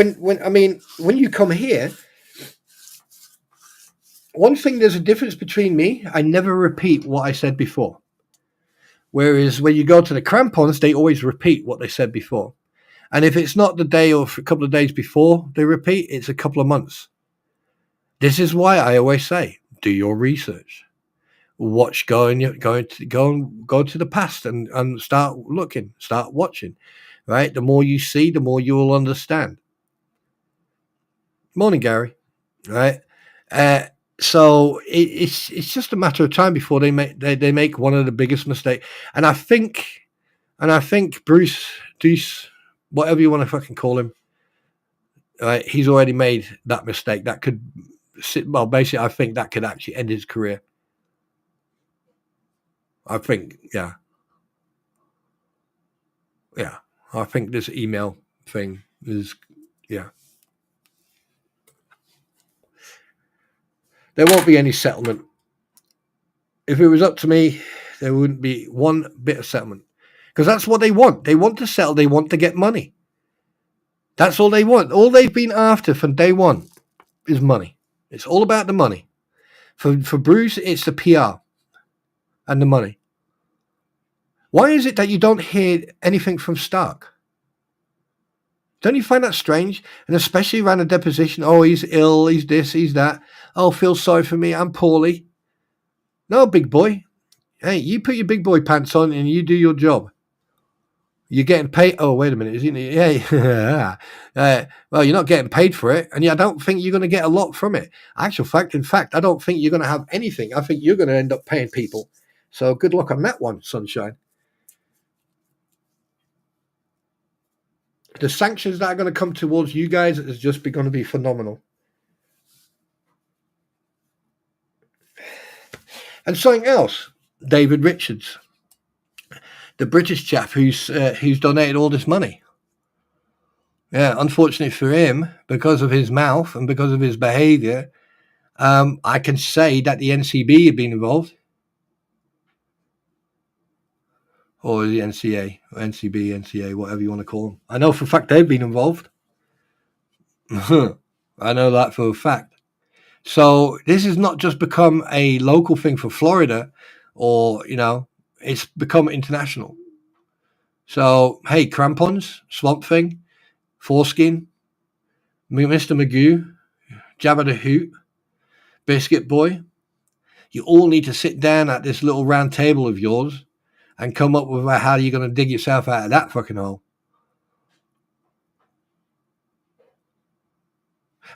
Speaker 1: come here, one thing, there's a difference between me. I never repeat what I said before. Whereas when you go to the crampons, they always repeat what they said before. And if it's not the day or a couple of days before they repeat, it's a couple of months. This is why I always say, do your research. Watch, go to the past and start looking, start watching. Right? The more you see, the more you will understand. Morning, Gary. Right? So it's just a matter of time before they make one of the biggest mistakes. And I think Bruce whatever you want to fucking call him. Right, he's already made that mistake. That could, well, basically, I think that could actually end his career. I think, yeah. I think this email thing is, yeah. There won't be any settlement. If it was up to me, there wouldn't be one bit of settlement, because that's what they want. They want to settle. They want to get money. That's all they want. All they've been after from day one is money. It's all about the money. For Bruce, it's the PR and the money. Why is it that you don't hear anything from Stark? Don't you find that strange? And especially around a deposition. Oh, he's ill. He's this. He's that. Oh, feel sorry for me. I'm poorly. No, big boy. Hey, you put your big boy pants on and you do your job. You're getting paid. Oh, wait a minute. Isn't it? Yeah. Well, you're not getting paid for it. And I don't think you're going to get a lot from it. In fact, I don't think you're going to have anything. I think you're going to end up paying people. So good luck on that one, sunshine. The sanctions that are going to come towards you guys is just going to be phenomenal. And something else, David Richards, the British chap who's donated all this money. Yeah, unfortunately for him, because of his mouth and because of his behaviour, I can say that the NCB have been involved. Or the NCA, NCB, NCA, whatever you want to call them. I know for a fact they've been involved. I know that for a fact. So this has not just become a local thing for Florida, or, it's become international. So, hey, Crampons, Swamp Thing, Foreskin, Mr. Magoo, Jabba the Hoot, Biscuit Boy, you all need to sit down at this little round table of yours and come up with how you're going to dig yourself out of that fucking hole.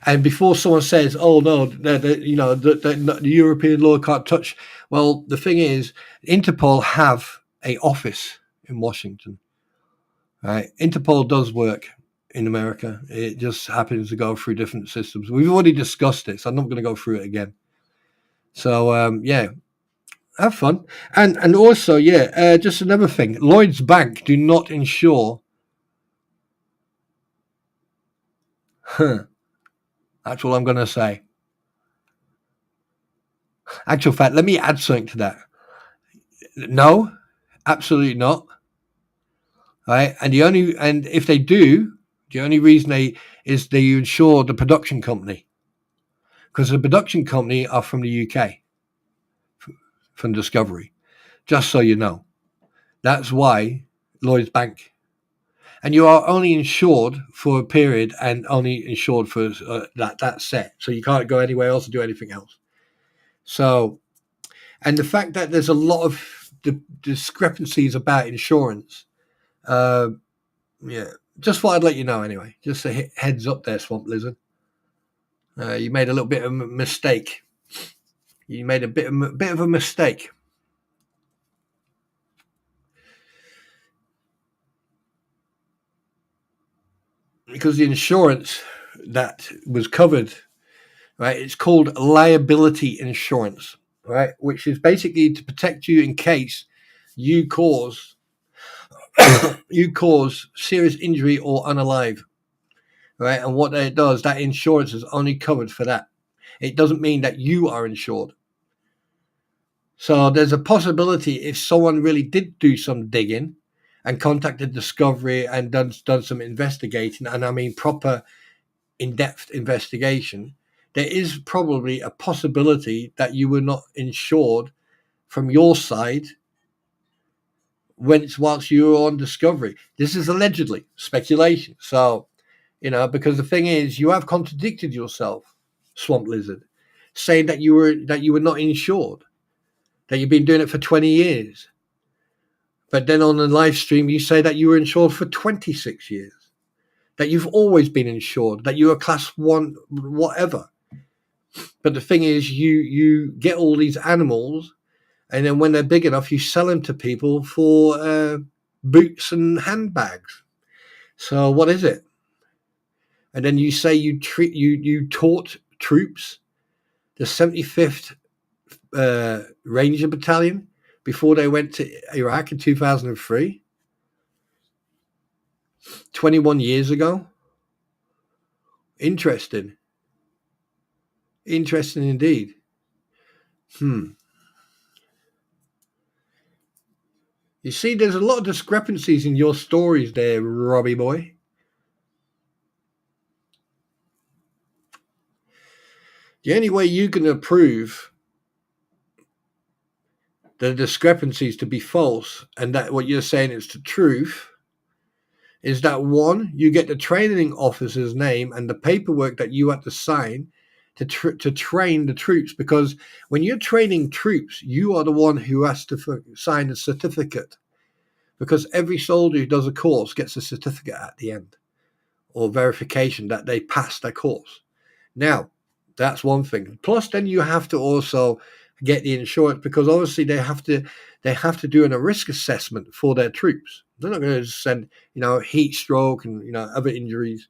Speaker 1: And before someone says, "Oh no, the European law can't touch," well, the thing is, Interpol have a office in Washington. Right? Interpol does work in America. It just happens to go through different systems. We've already discussed it, so I'm not going to go through it again. So yeah. Have fun. And also, just another thing. Lloyd's Bank do not insure. That's all I'm going to say. Actual fact, let me add something to that. No, absolutely not. Right? And if they do, the only reason they insure the production company, because the production company are from the UK. From Discovery, just so you know. That's why Lloyd's Bank. And you are only insured for a period and only insured for that set. So you can't go anywhere else and do anything else. So, and the fact that there's a lot of discrepancies about insurance, just thought I'd let you know anyway. Just a heads up there, Swamp Lizard. You made a little bit of a mistake. You made a bit of a mistake. Because the insurance that was covered, right, it's called liability insurance, right, which is basically to protect you in case you cause serious injury or unalive, right? And what it does, that insurance is only covered for that. It doesn't mean that you are insured. So there's a possibility if someone really did do some digging and contacted Discovery and done some investigating, and I mean proper in-depth investigation, there is probably a possibility that you were not insured from your side whilst you were on Discovery. This is allegedly speculation. So, because the thing is, you have contradicted yourself, Swamp Lizard, saying that you were not insured, that you've been doing it for 20 years. But then on the live stream, you say that you were insured for 26 years, that you've always been insured, that you are class 1, whatever. But the thing is, you get all these animals, and then when they're big enough, you sell them to people for boots and handbags. So what is it? And then you say you taught troops, the 75th Ranger Battalion, before they went to Iraq in 2003, 21 years ago. Interesting indeed. You see, there's a lot of discrepancies in your stories there, Robbie boy. The only way you can prove the discrepancies to be false and that what you're saying is the truth is that, one, you get the training officer's name and the paperwork that you have to sign to train the troops, because when you're training troops, you are the one who has to sign a certificate, because every soldier who does a course gets a certificate at the end, or verification that they passed their course. Now, that's one thing. Plus, then you have to also get the insurance, because obviously they have to do a risk assessment for their troops. They're not going to just send, heat stroke and, other injuries,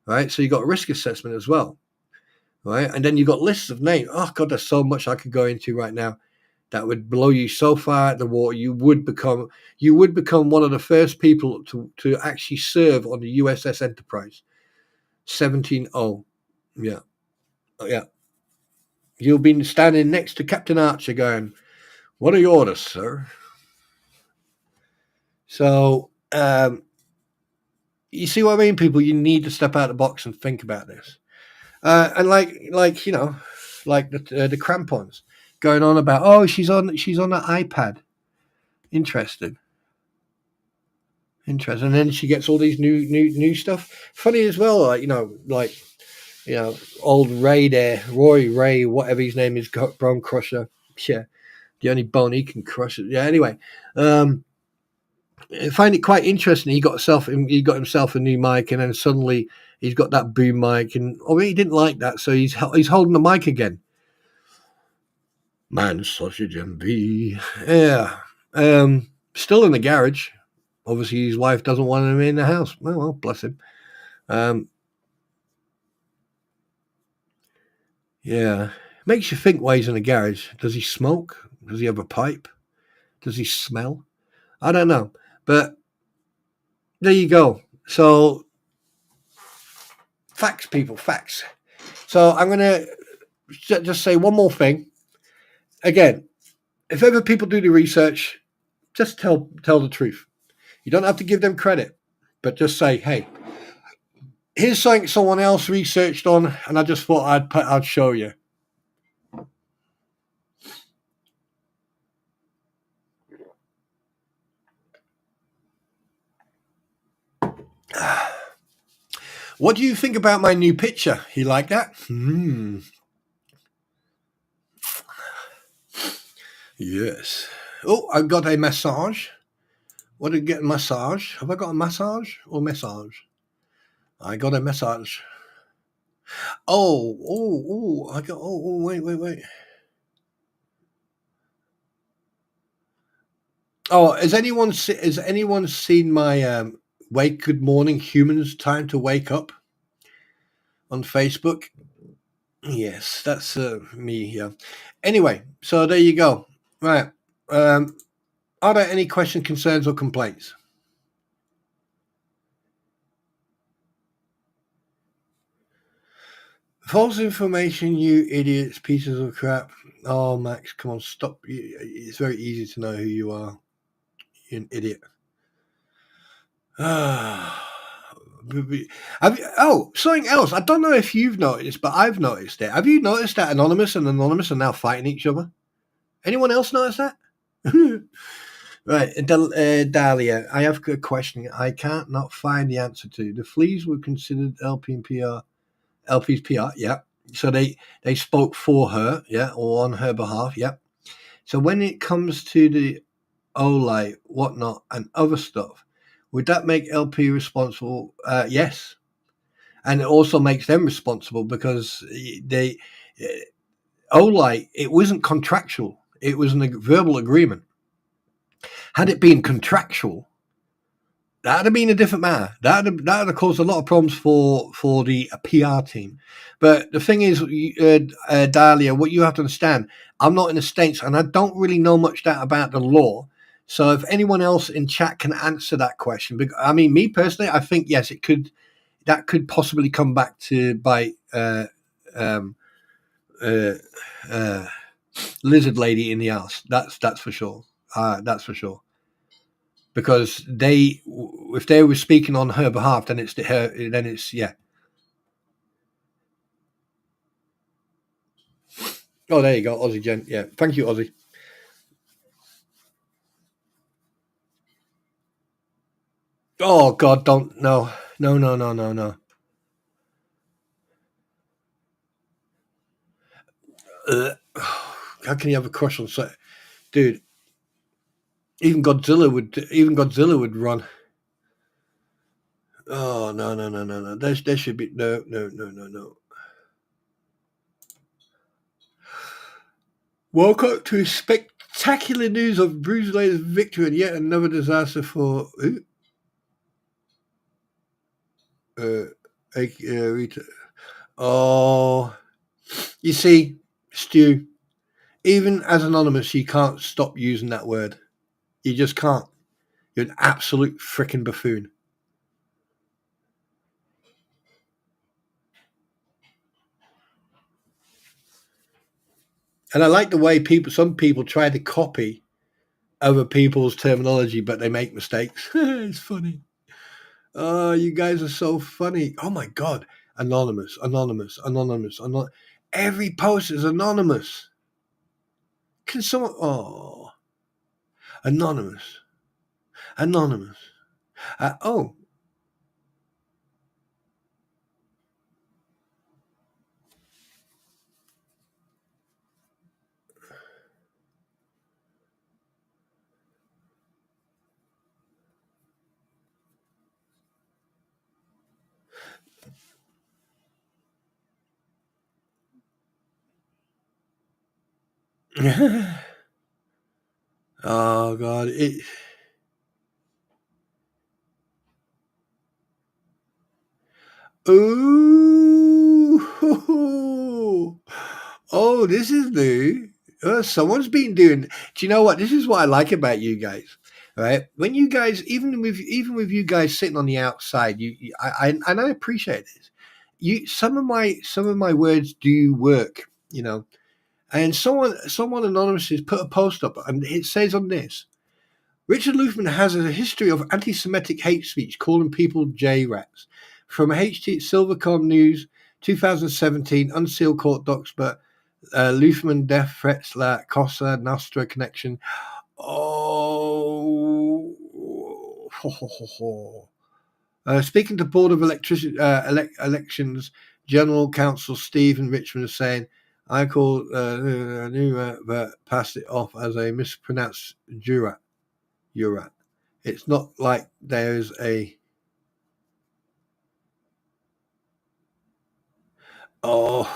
Speaker 1: right? So you got a risk assessment as well, right? And then you got lists of names. Oh God, there's so much I could go into right now that would blow you so far out the water. You would become one of the first people to actually serve on the USS Enterprise, 17-0. Yeah. Yeah. You'll be standing next to Captain Archer going, "What are your orders, sir?" So, you see what I mean, people? You need to step out of the box and think about this. And like the crampons going on about, oh, she's on the iPad. Interesting. And then she gets all these new stuff. Funny as well, old Ray there, Roy Ray, whatever his name is, Bone Crusher. Yeah, the only bone he can crush it. Yeah. Anyway, I find it quite interesting. He got himself a new mic, and then suddenly he's got that boom mic, and he didn't like that, so he's holding the mic again. Man, sausage MV. Yeah. Still in the garage. Obviously, his wife doesn't want him in the house. Well, bless him. Yeah. Makes you think why he's in the garage. Does he smoke? Does he have a pipe? Does he smell? I don't know. But there you go. So, facts, people, facts. So I'm going to just say one more thing. Again, if ever people do the research, just tell the truth. You don't have to give them credit, but just say, hey, here's something someone else researched on, and I just thought I'd show you. What do you think about my new picture? You like that? Yes. Oh, I got a massage. What did I get? A massage? Have I got a massage or massage? I got a massage. I got. Wait. Oh, has anyone seen my Wake Good Morning Humans Time to Wake Up on Facebook? Yes, that's me. Yeah. Anyway, so there you go. Right. Are there any questions, concerns, or complaints? False information, you idiots, pieces of crap. Oh, Max, come on, stop. It's very easy to know who you are. You're an idiot. Something else. I don't know if you've noticed, but I've noticed it. Have you noticed that Anonymous and Anonymous are now fighting each other? Anyone else notice that? Right, Dahlia, I have a question I can't not find the answer to. The fleas were considered LP's PR, yeah. So they spoke for her, yeah, or on her behalf, yeah. So when it comes to the OLAY, whatnot, and other stuff, would that make LP responsible? Yes. And it also makes them responsible because OLAY, it wasn't contractual. It was a verbal agreement. Had it been contractual, That'd have been a different matter. That'd have caused a lot of problems for the PR team. But the thing is, Dahlia, what you have to understand, I'm not in the States and I don't really know much about the law. So if anyone else in chat can answer that question, I mean, me personally, I think yes, that could possibly come back to bite um, uh, uh, lizard lady in the ass. That's for sure. That's for sure. Because if they were speaking on her behalf, then it's yeah. Oh, there you go, Aussie Jen. Yeah, thank you, Aussie. Oh God, don't no. How can you have a crush on so, dude? Even Godzilla would run. Oh no. There should be no. Welcome to spectacular news of Bruce Lee's victory and yet another disaster for Rita. Oh, you see, Stu, even as anonymous, you can't stop using that word. You just can't. You're an absolute freaking buffoon. And I like the way some people try to copy other people's terminology, but they make mistakes. It's funny. Oh, you guys are so funny. Oh my God. Anonymous. Every post is anonymous. Can someone, oh, anonymous. Oh. Oh God. Ooh. Oh, this is new. Someone's been doing. Do you know what? This is what I like about you guys, right? When you guys, even with you guys sitting on the outside, and I appreciate this. Some of my words do work, you know. And someone anonymous has put a post up, and it says on this: Richard Luthman has a history of anti-Semitic hate speech, calling people J-rats. From HT Silvercom News, 2017, unsealed court docs, but Luthman death threats la Cosa Nostra connection. Oh, speaking to Board of Elections, General Counsel Stephen Richmond is saying, I call but passed it off as a mispronounced jurat. It's not like there's a. Oh,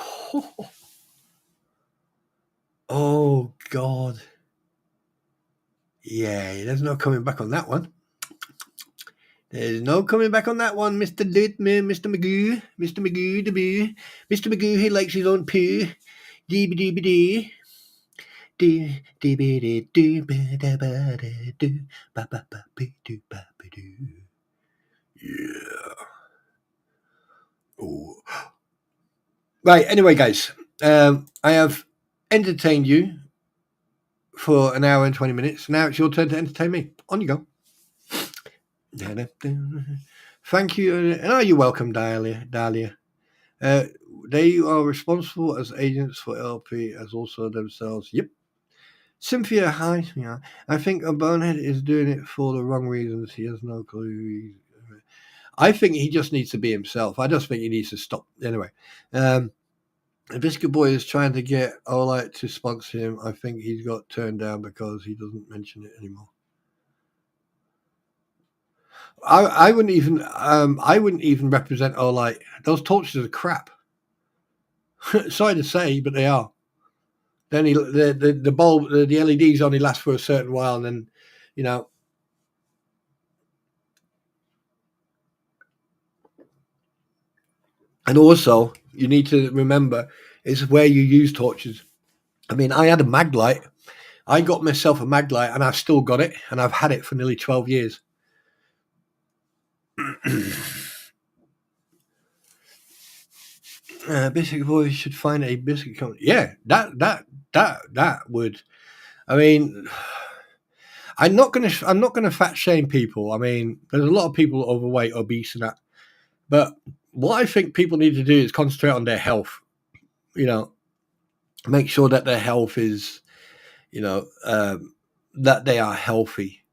Speaker 1: oh God. Yeah, there's no coming back on that one. There's no coming back on that one, Mr. Mr. Magoo. Mr. Magoo, he likes his own poo. Dee-ba-dee-ba-dee. Yeah. Oh. Right, anyway, guys, I have entertained you for an hour and 20 minutes. Now it's your turn to entertain me. On you go. Thank you. And you're welcome, Dahlia. They are responsible as agents for LP as also themselves. Yep. Cynthia, hi. Yeah. I think a bonehead is doing it for the wrong reasons. He has no clue. I think he just needs to be himself. I just think he needs to stop. Anyway, the Biscuit Boy is trying to get Olite to sponsor him. I think he's got turned down because he doesn't mention it anymore. I wouldn't even represent Olite. Those torches are crap. Sorry to say, but they are. Then the bulb, the LEDs only last for a certain while, and then, you know. And also, you need to remember it's where you use torches. I mean, I had a mag light. I got myself a mag light, and I've still got it, and I've had it for nearly 12 years. Biscuit boys should find a biscuit company. Yeah, that would. I mean, I'm not gonna fat shame people. I mean, there's a lot of people overweight, obese, and that. But what I think people need to do is concentrate on their health. You know, make sure that their health is, that they are healthy.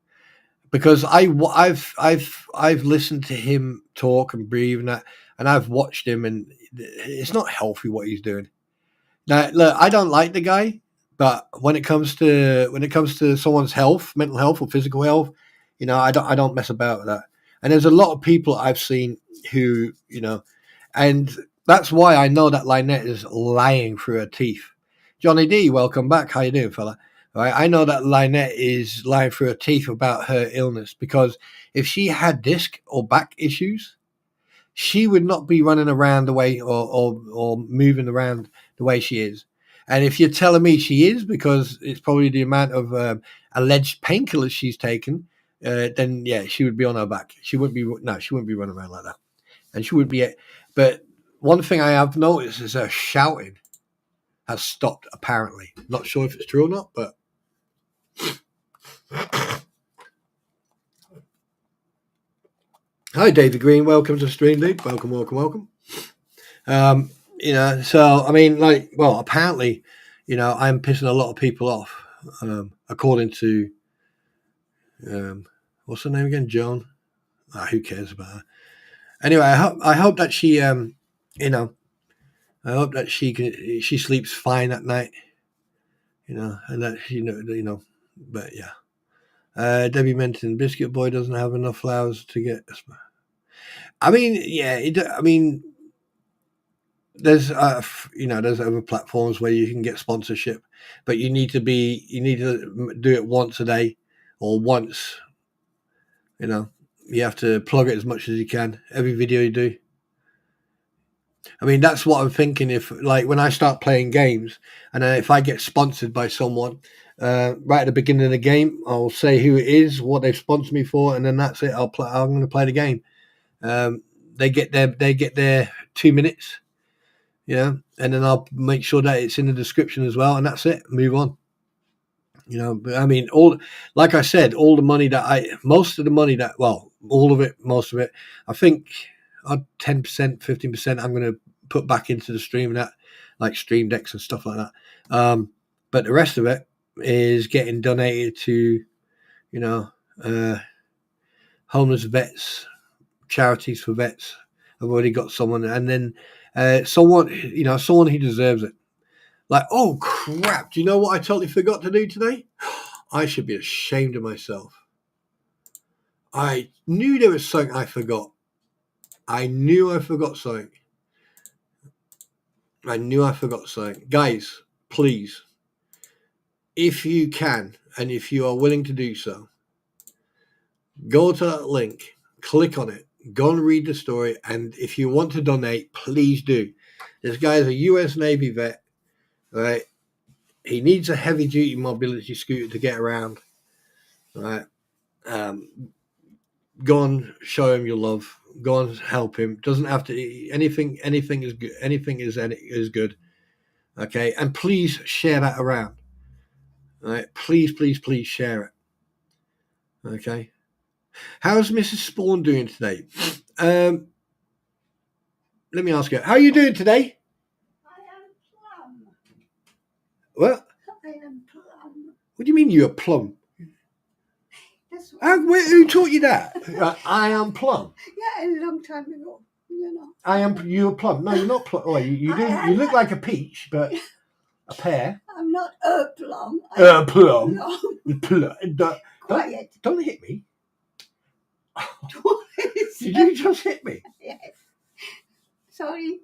Speaker 1: Because I've listened to him talk and breathe and that, and I've watched him, and it's not healthy what he's doing. Now, look, I don't like the guy, but when it comes to someone's health, mental health or physical health, I don't mess about with that. And there's a lot of people I've seen who, and that's why I know that Lynette is lying through her teeth. Johnny D, welcome back. How you doing, fella? All right, I know that Lynette is lying through her teeth about her illness, because if she had disc or back issues, she would not be running around the way or moving around the way she is. And if you're telling me she is, because it's probably the amount of alleged painkillers she's taken, then yeah, she would be on her back. She wouldn't be running around like that, and she would be. But one thing I have noticed is her shouting has stopped. Apparently, not sure if it's true or not, but. Hi, David Green. Welcome to the stream, dude. Welcome. So I mean, apparently, I'm pissing a lot of people off, according to, what's her name again? Joan. Who cares about her? Anyway, I hope that she, I hope that she sleeps fine at night, and that but yeah. Debbie mentioned Biscuit Boy doesn't have enough flowers to get. I mean, yeah. There's there's other platforms where you can get sponsorship, but you need to do it once a day or once. You have to plug it as much as you can every video you do. I mean, that's what I'm thinking. If when I start playing games, and if I get sponsored by someone, right at the beginning of the game, I'll say who it is, what they've sponsored me for, and then that's it. I'm going to play the game. They get their 2 minutes, and then I'll make sure that it's in the description as well, and that's it. Move on. But I mean, like I said, all the money most of it, I think 10%, 15%, I'm going to put back into the stream, and that, like stream decks and stuff like that. But the rest of it is getting donated to, homeless vets, charities for vets. I've already got someone, and then someone who deserves it. Like, oh crap! Do you know what I totally forgot to do today? I should be ashamed of myself. I knew there was something I forgot. I knew I forgot something. Guys, please, if you can, and if you are willing to do so, go to that link, click on it, go and read the story, and if you want to donate, please do. This guy is a US Navy vet, right? He needs a heavy-duty mobility scooter to get around, right? Go and show him your love. Go and help him. Doesn't have to. Anything is good. Anything is good. Okay, and please share that around. All right, please share it. Okay. How's Mrs. Spawn doing today? Let me ask her. How are you doing today?
Speaker 2: I am plum.
Speaker 1: What?
Speaker 2: I am plum.
Speaker 1: What do you mean you're plum? Who taught you that? I am plum.
Speaker 2: Yeah, a long time ago.
Speaker 1: You're plum. No, you're not plum. Oh, you look like a peach, but a pear.
Speaker 2: I'm not a plum.
Speaker 1: Plum.
Speaker 2: Quiet.
Speaker 1: Don't hit me. Did you just hit me?
Speaker 2: Yes. Sorry.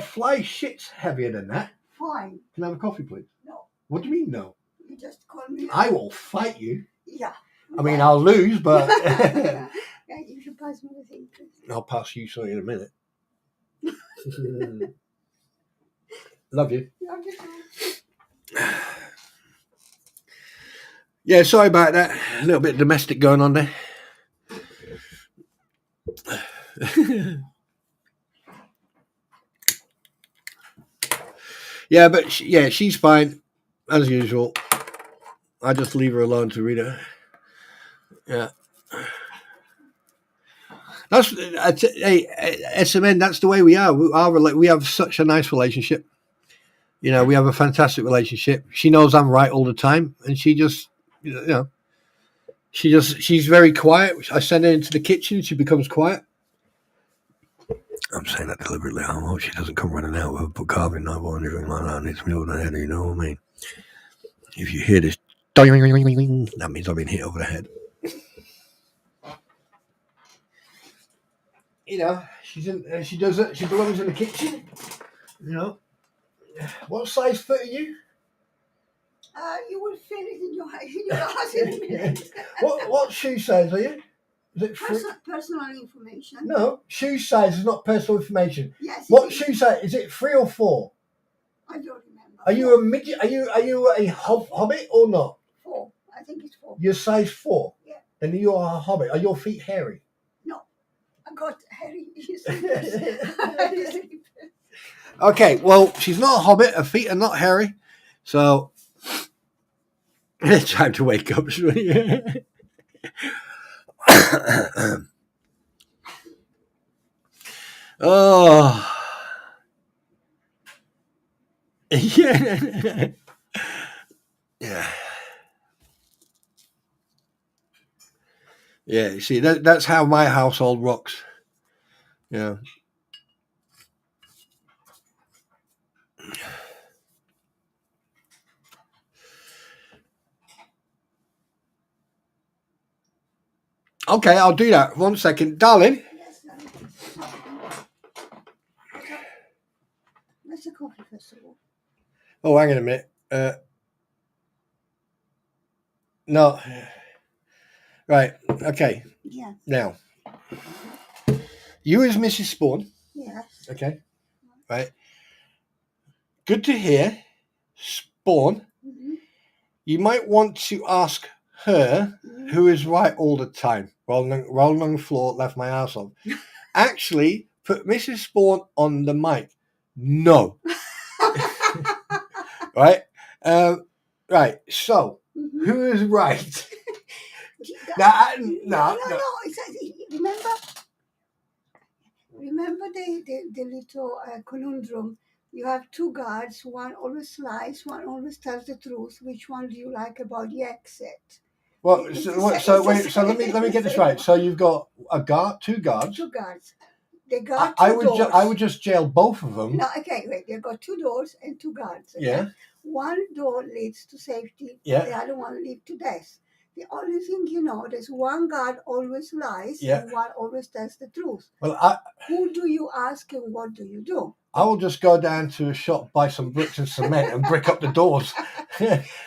Speaker 1: Fly shit's heavier than that.
Speaker 2: Fine.
Speaker 1: Can I have a coffee, please?
Speaker 2: No.
Speaker 1: What do you mean, no?
Speaker 2: You just call me.
Speaker 1: I will fight you.
Speaker 2: Yeah.
Speaker 1: I mean, I'll lose, but...
Speaker 2: Yeah, you should pass me the thing, please.
Speaker 1: I'll pass you something in a minute. Love you.
Speaker 2: Love you too.
Speaker 1: Yeah, sorry about that. A little bit of domestic going on there. Yeah, but she's fine as usual. I just leave her alone to read it. Yeah, that's hey, SMN. That's the way we are. We have such a nice relationship. You know, we have a fantastic relationship. She knows I'm right all the time, and she just, you know, she's very quiet. I send her into the kitchen, she becomes quiet. I'm saying that deliberately. I hope she doesn't come running out with a carving knife or anything like that. It's me over the head, you know what I mean? If you hear this, that means I've been hit over the head. You know, she does it. She belongs in the kitchen. You know, what size foot are you?
Speaker 2: You will feel it in your ass in a minute.
Speaker 1: What shoe size are you? Is it
Speaker 2: Personal information.
Speaker 1: No, shoe size is not personal information.
Speaker 2: Yes.
Speaker 1: What shoe size? Is it 3 or 4?
Speaker 2: I don't remember.
Speaker 1: Are you a midget? Are you a hobbit or not?
Speaker 2: 4. I think it's 4.
Speaker 1: You're size 4.
Speaker 2: Yeah.
Speaker 1: Then you are a hobbit. Are your feet hairy?
Speaker 2: No, I got hairy.
Speaker 1: Okay, well, she's not a hobbit. Her feet are not hairy, so it's time to wake up. Oh, yeah, yeah, yeah. You see, that's how my household rocks. Yeah. Okay, I'll do that. 1 second, darling.
Speaker 2: Yes, Let's a coffee first of all.
Speaker 1: Oh, hang on a minute. No. Right. Okay.
Speaker 2: Yeah.
Speaker 1: Now, you as Mrs. Spawn.
Speaker 2: Yes.
Speaker 1: Okay. Right. Good to hear. Spawn.
Speaker 2: Mm-hmm.
Speaker 1: You might want to ask her who is right all the time. Rolling on the floor, left my ass on. Actually, put Mrs. Spawn on the mic. No. Right? Right. So, who is right? No.
Speaker 2: Remember the little conundrum. You have 2 guards. One always lies. One always tells the truth. Which one do you like about the exit?
Speaker 1: Well, so let me get this right. So you've got a guard, 2 guards.
Speaker 2: 2 guards. They got 2 doors.
Speaker 1: I would just jail both of them.
Speaker 2: No, okay, wait. They've got 2 doors and 2 guards. Okay?
Speaker 1: Yeah.
Speaker 2: One door leads to safety.
Speaker 1: Yeah.
Speaker 2: The other one leads to death. The only thing you know, there's one guard always lies and one always tells the truth.
Speaker 1: Well,
Speaker 2: who do you ask and what do you do?
Speaker 1: I will just go down to a shop, buy some bricks and cement, and brick up the doors.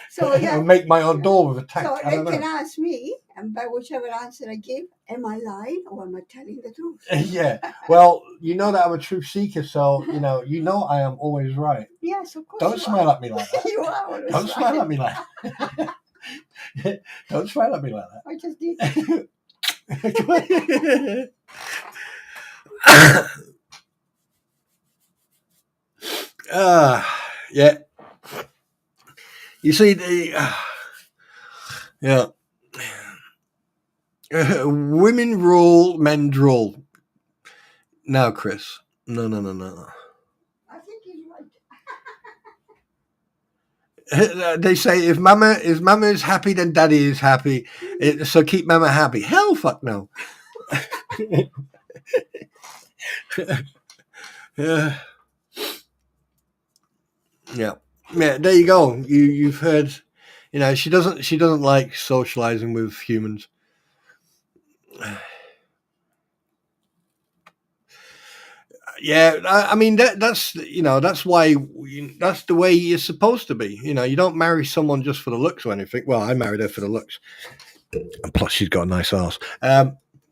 Speaker 2: So yeah,
Speaker 1: and make my own door with a tank.
Speaker 2: So they can ask me, and by whichever answer I give, am I lying or am I telling the truth?
Speaker 1: Yeah. Well, you know that I'm a truth seeker, so you know I am always right.
Speaker 2: Yes, of course.
Speaker 1: Don't smile at me like that.
Speaker 2: You are always
Speaker 1: Don't
Speaker 2: right.
Speaker 1: smile at me like that. Don't smile at me like that.
Speaker 2: I just did.
Speaker 1: Yeah. You see, yeah. Women rule, men drool. No, Chris. No.
Speaker 2: I think he's
Speaker 1: right. They say if mama is happy, then daddy is happy. So keep mama happy. Hell, fuck no. Yeah. Yeah. There you go. You've heard. She doesn't like socializing with humans. Yeah, I mean that's why that's the way you're supposed to be. You don't marry someone just for the looks or anything. Well, I married her for the looks, and plus she's got a nice ass.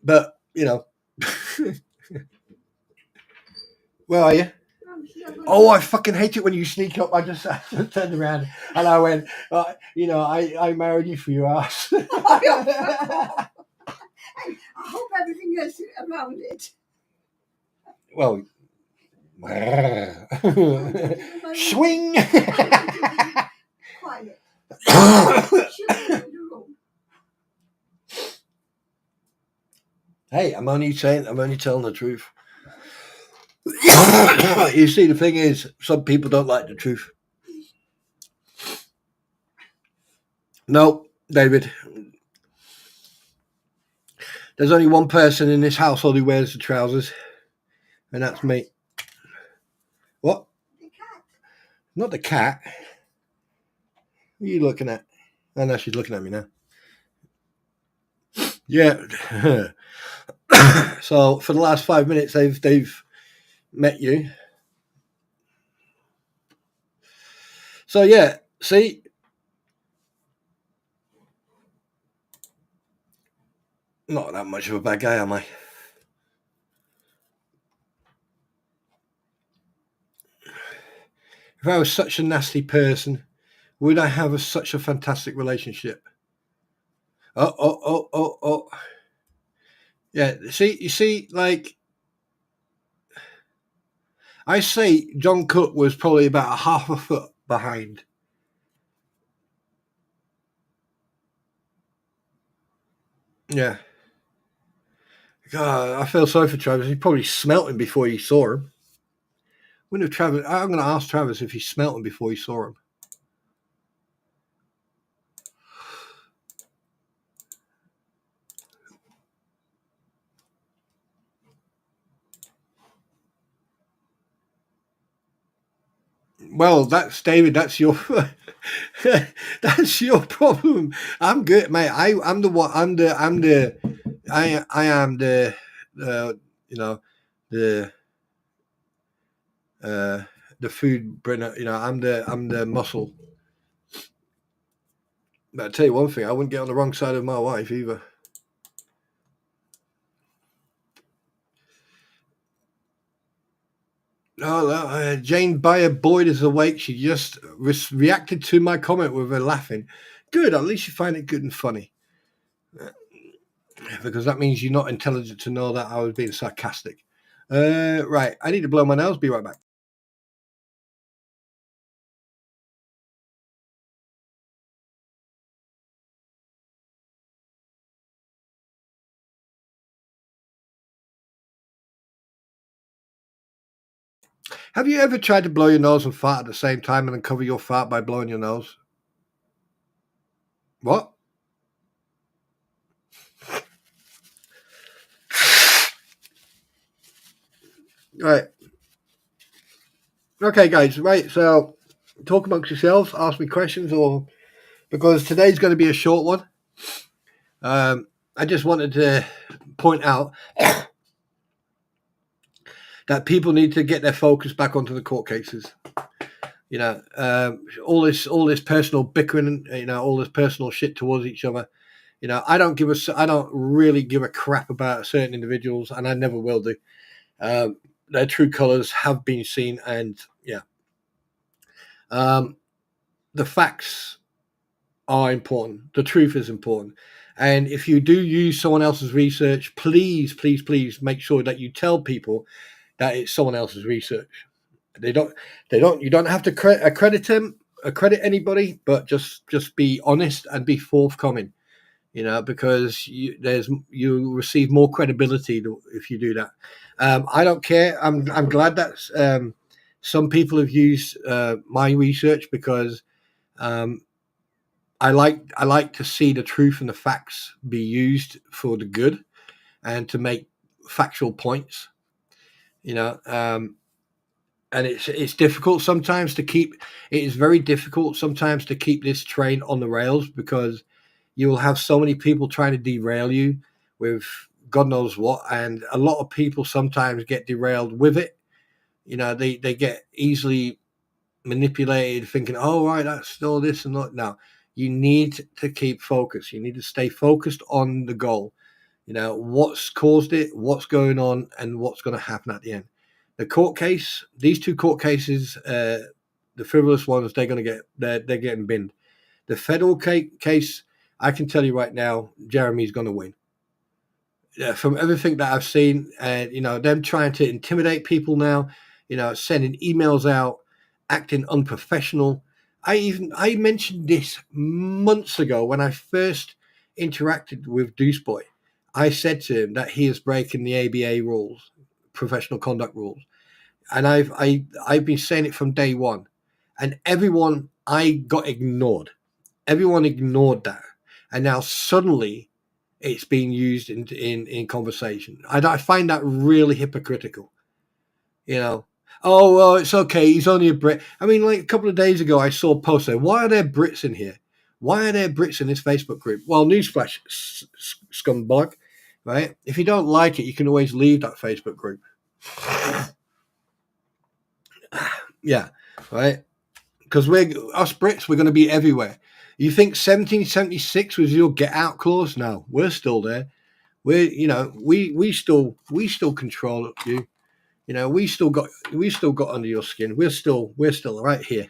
Speaker 1: But Where are you?
Speaker 2: I'm
Speaker 1: Oh, I fucking hate it when you sneak up. I just turned around and I went, I married you for your ass.
Speaker 2: I hope everything is around it.
Speaker 1: Well, swing.
Speaker 2: Quiet. Children in the room.
Speaker 1: Hey, I'm only telling the truth. You see, the thing is, some people don't like the truth. No, David. There's only one person in this household who wears the trousers, and that's me. What?
Speaker 2: The cat.
Speaker 1: Not the cat. Who are you looking at? Oh, no, she's looking at me now. Yeah. So for the last 5 minutes, they've met you. So yeah, see, not that much of a bad guy, am I? If I was such a nasty person, would I have such a fantastic relationship? Oh. Yeah, you see, like, I say John Cook was probably about a half a foot behind. Yeah. God, I feel sorry for Travis. He probably smelt him before he saw him. Wouldn't have Travis. I'm going to ask Travis if he smelt him before he saw him. Well, that's David. That's your that's your problem. I'm good, mate. I'm the one. I am the you know the the food brenner. I'm the muscle. But I tell you one thing, I wouldn't get on the wrong side of my wife either. No, Jane Bayer Boyd is awake. She just reacted to my comment with her laughing. Good, at least you find it good and funny. Because that means you're not intelligent to know that I was being sarcastic. Right, I need to blow my nose. Be right back. Have you ever tried to blow your nose and fart at the same time and then cover your fart by blowing your nose? What? Right. Okay, guys. Right. So, talk amongst yourselves. Ask me questions, or because today's going to be a short one. I just wanted to point out that people need to get their focus back onto the court cases. All this personal bickering, all this personal shit towards each other. I don't really give a crap about certain individuals, and I never will do. Their true colors have been seen, and yeah, the facts are important. The truth is important. And if you do use someone else's research, please make sure that you tell people that it's someone else's research. You don't have to accredit anybody, but just be honest and be forthcoming. Because you receive more credibility if you do that. I don't care. I'm glad that some people have used my research because I like to see the truth and the facts be used for the good and to make factual points. And it's difficult sometimes to keep. It is very difficult sometimes to keep this train on the rails because you will have so many people trying to derail you with God knows what, and a lot of people sometimes get derailed with it. They get easily manipulated, thinking, "Oh, right, that's still this and that." Now, you need to keep focused. You need to stay focused on the goal. What's caused it, what's going on, and what's going to happen at the end. The court case, these two court cases, the frivolous ones, they're getting binned. The federal case, I can tell you right now, Jeremy's going to win. From everything that I've seen, them trying to intimidate people now, sending emails out, acting unprofessional. I mentioned this months ago when I first interacted with Deuce Boy. I said to him that he is breaking the ABA rules, professional conduct rules, and I've been saying it from day one, and I got ignored. Everyone ignored that, and now suddenly it's being used in conversation. I find that really hypocritical. Oh, well, it's okay. He's only a Brit. I mean, like a couple of days ago, I saw a post saying, why are there Brits in here? Why are there Brits in this Facebook group? Well, newsflash, scumbag, right? If you don't like it, you can always leave that Facebook group. Yeah, right? Because us Brits, we're going to be everywhere. You think 1776 was your get out clause? No, we're still there. We still control you. We still got under your skin. We're still right here.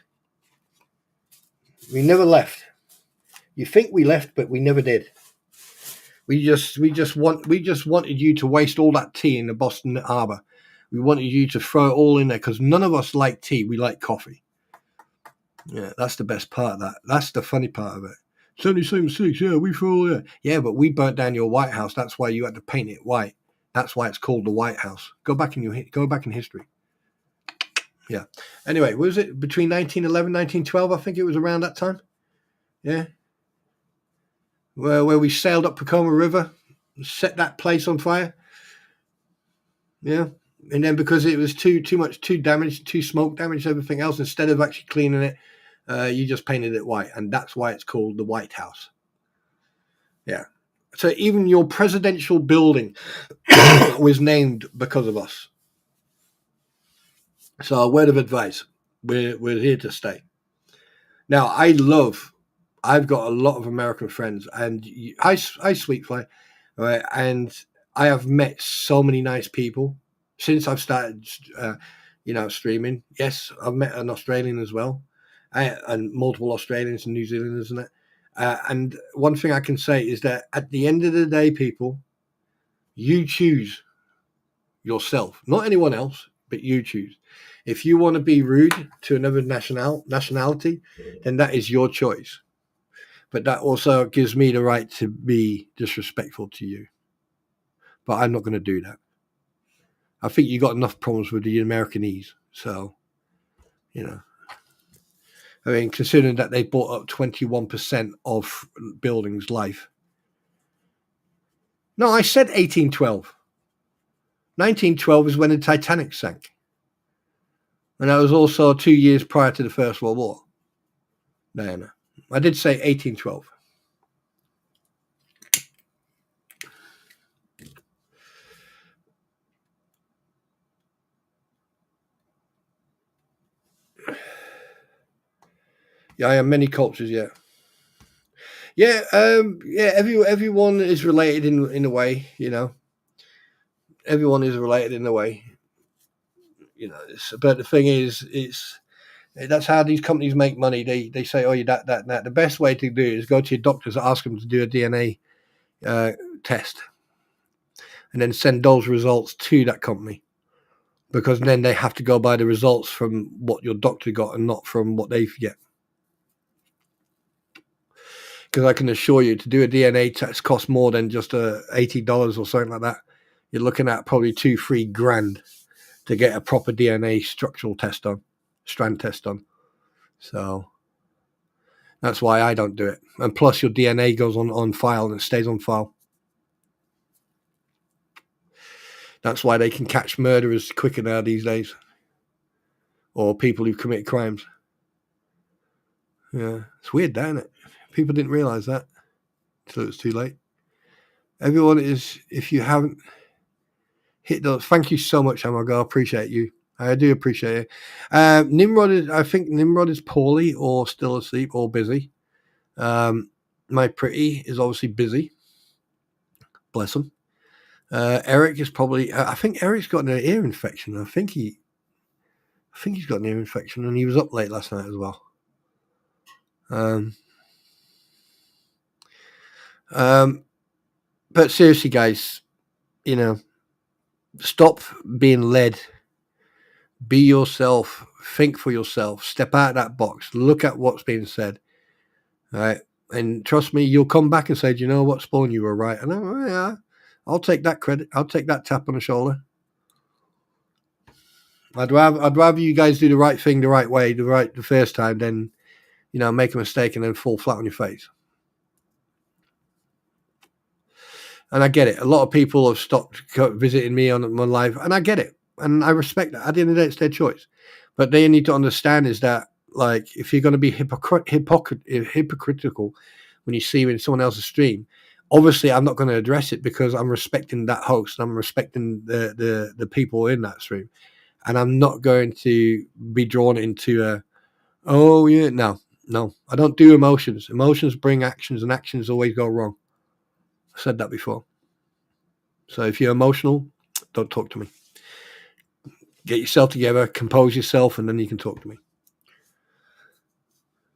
Speaker 1: We never left. You think we left, but we never did. We just wanted you to waste all that tea in the Boston Harbor. We wanted you to throw it all in there because none of us like tea. We like coffee. Yeah, that's the best part of that. That's the funny part of it. 77.6, yeah, we threw all that. Yeah, but we burnt down your White House. That's why you had to paint it white. That's why it's called the White House. Go back in history. Yeah. Anyway, was it between 1911, 1912? I think it was around that time. Yeah. Where we sailed up Pocono River, set that place on fire. Yeah. And then because it was too damaged, too smoke damaged, everything else, instead of actually cleaning it, you just painted it white. And that's why it's called the White House. Yeah. So even your presidential building was named because of us. So a word of advice, we're here to stay. Now, I've got a lot of American friends, and I sweet fly, right? And I have met so many nice people since I've started, streaming. Yes, I've met an Australian as well, and multiple Australians and New Zealanders and that. And one thing I can say is that at the end of the day, people, you choose yourself, not anyone else, but you choose. If you want to be rude to another nationality, then that is your choice. But that also gives me the right to be disrespectful to you. But I'm not going to do that. I think you got enough problems with the Americanese. So, I mean, considering that they bought up 21% of buildings' life. No, I said 1812. 1912 is when the Titanic sank. And that was also 2 years prior to the First World War. No. I did say 1812. Yeah, I am many cultures, yeah. Yeah, everyone is related in a way, Everyone is related in a way. But the thing is, that's how these companies make money. They say, oh, you that. The best way to do it is go to your doctors and ask them to do a DNA test, and then send those results to that company, because then they have to go by the results from what your doctor got and not from what they get. Because I can assure you, to do a DNA test costs more than just $80 or something like that. You're looking at probably $2,000-3,000 to get a proper DNA structural test done, strand test done. So that's why I don't do it. And plus, your DNA goes on file and it stays on file. That's why they can catch murderers quicker now these days, or people who commit crimes. Yeah, it's weird, isn't it? People didn't realize that until it's too late. Everyone is, if you haven't hit those, thank you so much, Amago. I appreciate you. I do appreciate it. Nimrod, I think Nimrod is poorly or still asleep or busy. My pretty is obviously busy. Bless him. Eric is probably, I think Eric's got an ear infection. I think he I think he's got an ear infection, and he was up late last night as well. But seriously, guys, stop being led. Be yourself. Think for yourself. Step out of that box. Look at what's being said. All right. And trust me, you'll come back and say, do you know what, Spawn, you were right. And I'll take that credit. I'll take that tap on the shoulder. I'd rather you guys do the right thing the right way, the first time, than make a mistake and then fall flat on your face. And I get it. A lot of people have stopped visiting me on my live, and I get it, and I respect that. At the end of the day, it's their choice. But they need to understand is that, like, if you're going to be hypocritical when you see in someone else's stream, obviously I'm not going to address it because I'm respecting that host. I'm respecting the people in that stream. And I'm not going to be drawn into no. I don't do emotions. Emotions bring actions, and actions always go wrong. I said that before. So if you're emotional, don't talk to me. Get yourself together, compose yourself, and then you can talk to me.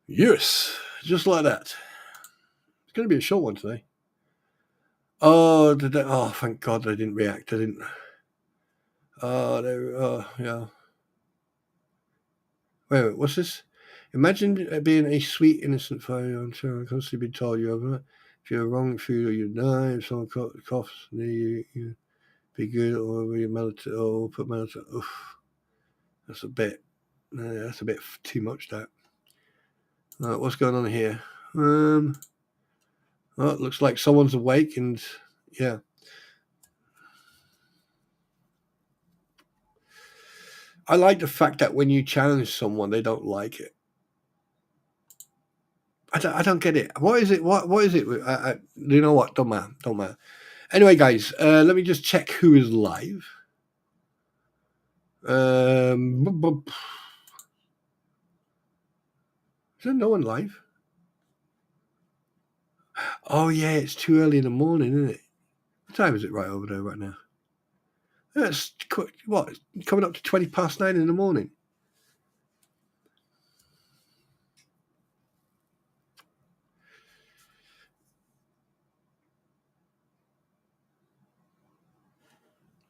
Speaker 1: Yes, just like that. It's going to be a short one today. Oh, thank God they didn't react. I didn't. Yeah. Wait, what's this? Imagine being a sweet, innocent fire on children, constantly being told you over. If you're wrong food or you die, if someone coughs near you be good, or you melatonin, or put melatonin. Oof. That's a bit too much, that. What's going on here? Well, it looks like someone's awake, and yeah. I like the fact that when you challenge someone, they don't like it. I don't get it. What is it? What is it? You know what? Don't matter. Anyway, guys, let me just check who is live. Is there no one live? Oh yeah, it's too early in the morning, isn't it? What time is it right over there right now? It's coming up to 9:20 in the morning.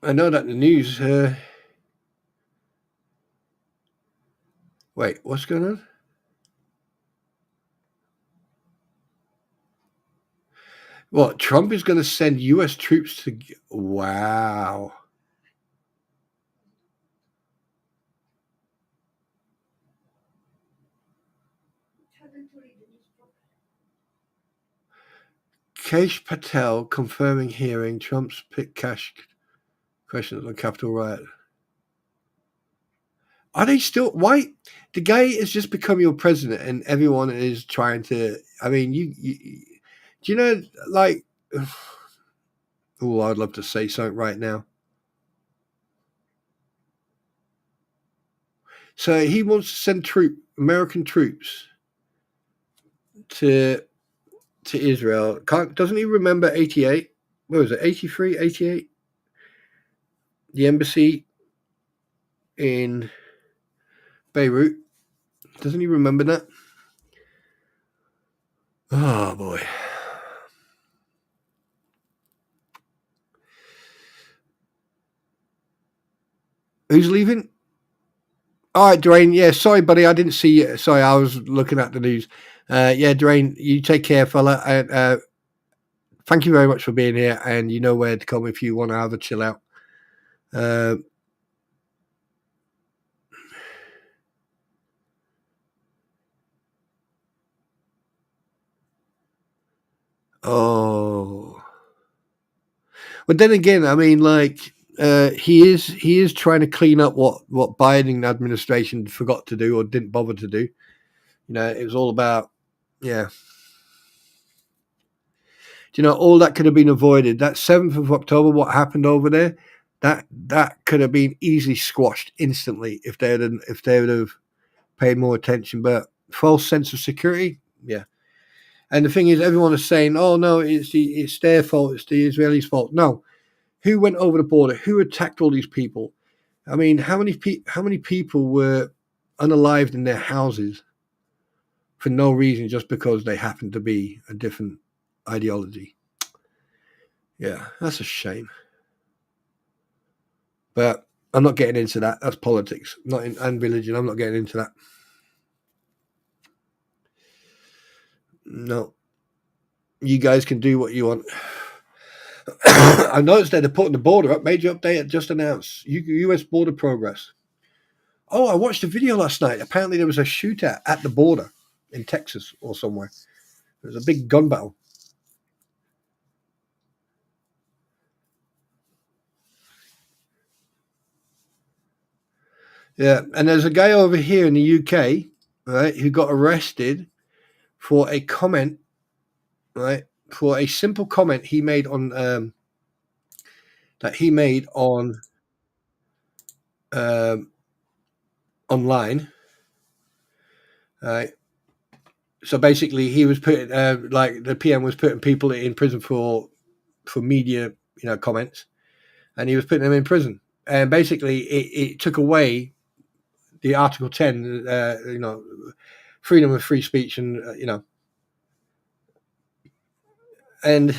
Speaker 1: I know that the news. Wait, what's going on? What, Trump is going to send U.S. troops to... Wow. Kesh Patel confirming hearing Trump's pick cash questions on Capitol riot. Are they still... Why? The guy has just become your president and everyone is trying to... I mean, you do you know, like... Oh, I'd love to say something right now. So he wants to send American troops to Israel. Doesn't he remember 88? What was it, 83, 88? The embassy in Beirut. Doesn't he remember that? Oh, boy. Who's leaving? All right, Dwayne. Yeah, sorry, buddy. I didn't see you. Sorry, I was looking at the news. Yeah, Dwayne, you take care, fella. And thank you very much for being here. And you know where to come if you want to have a chill out. Oh. But then again, I mean, like, he is trying to clean up what Biden administration forgot to do or didn't bother to do. You know, it was all about, yeah. Do you know, all that could have been avoided. That 7th of October, what happened over there, that could have been easily squashed instantly if they would have paid more attention. But false sense of security, yeah. And the thing is, everyone is saying, "Oh no, it's their fault. It's the Israelis' fault." No, who went over the border? Who attacked all these people? I mean, how many people were unalived in their houses for no reason, just because they happen to be a different ideology? Yeah, that's a shame. But I'm not getting into that. That's politics, and religion. I'm not getting into that. No, you guys can do what you want. I noticed that they're putting the border up. Major update just announced. U.S. border progress. Oh, I watched a video last night. Apparently there was a shootout at the border in Texas or somewhere. There was a big gun battle. Yeah, and there's a guy over here in the UK, right, who got arrested for a comment, right, for a simple comment he made on um, online. Right. So basically, he was putting like the PM was putting people in prison for media, comments, and he was putting them in prison. And basically, it took away the Article 10, freedom of free speech, and and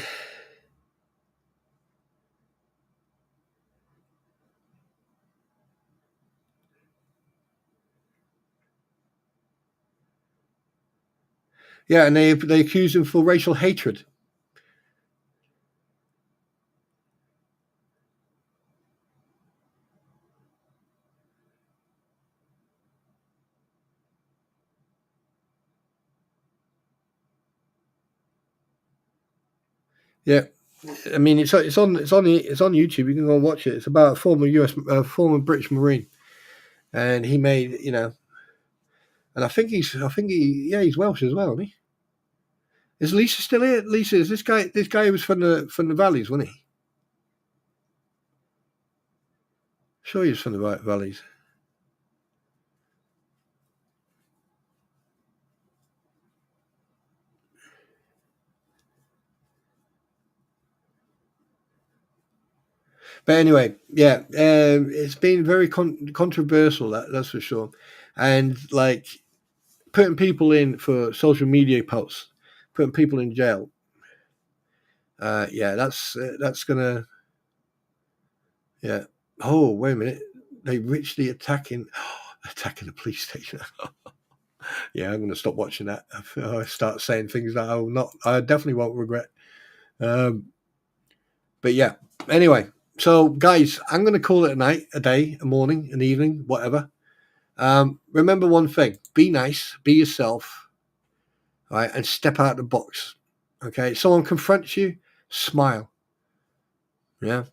Speaker 1: yeah, and they accused him for racial hatred. Yeah, I mean it's on YouTube. You can go and watch it. It's about a former British Marine, and he made and I think he's Welsh as well, isn't he? Is Lisa still here? Lisa, is this guy? This guy was from the valleys, wasn't he? Sure, he was from the valleys. But anyway, yeah, it's been very controversial. That's for sure, and like putting people in for social media posts, putting people in jail. Yeah, that's gonna. Yeah. Oh, wait a minute. They richly attacking the police station. Yeah, I'm gonna stop watching that. I start saying things that I definitely won't regret. Um, but yeah. Anyway, so guys, I'm gonna call it a night, a day, a morning, an evening, whatever. Remember one thing: be nice, be yourself, right, and step out of the box. Okay, someone confronts you, smile. Yeah,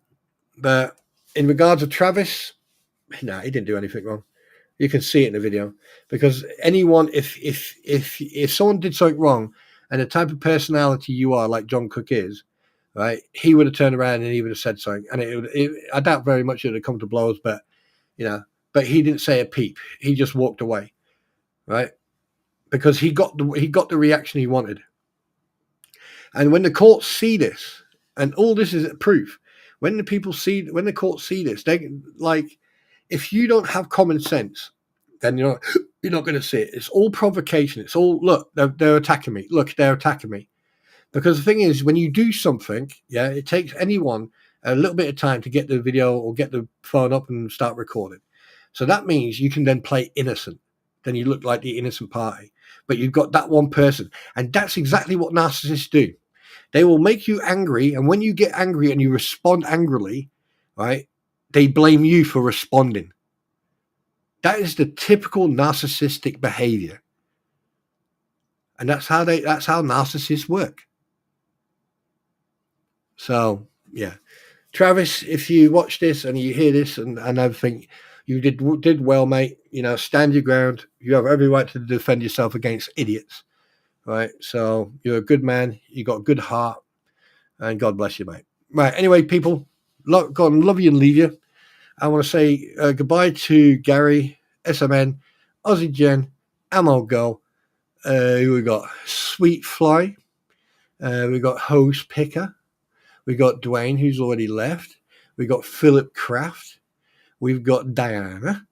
Speaker 1: but in regards to Travis, no, he didn't do anything wrong. You can see it in the video, because anyone, if someone did something wrong, and the type of personality you are, like John Cook is, right, he would have turned around and he would have said something, and I doubt very much it would have come to blows, but but he didn't say a peep. He just walked away, right, because he got the reaction he wanted. And when the courts see this, and all this is proof, when the courts see this, they like, if you don't have common sense, then you're not going to see it. It's all provocation. It's all, look, they're attacking me. Look, they're attacking me. Because the thing is, when you do something, yeah, it takes anyone a little bit of time to get the video or get the phone up and start recording. So that means you can then play innocent. Then you look like the innocent party. But you've got that one person. And that's exactly what narcissists do. They will make you angry. And when you get angry and you respond angrily, right, they blame you for responding. That is the typical narcissistic behavior. And that's how narcissists work. So, yeah. Travis, if you watch this and you hear this and everything, you did well, mate. Stand your ground. You have every right to defend yourself against idiots, right? So you're a good man. You got a good heart, and God bless you, mate. Right. Anyway, people, God love you and leave you. I want to say goodbye to Gary, SMN, Aussie Jen, Amo Girl. We got Sweet Fly. We got Hose Picker. We got Dwayne, who's already left. We got Philip Kraft. We've got Diana.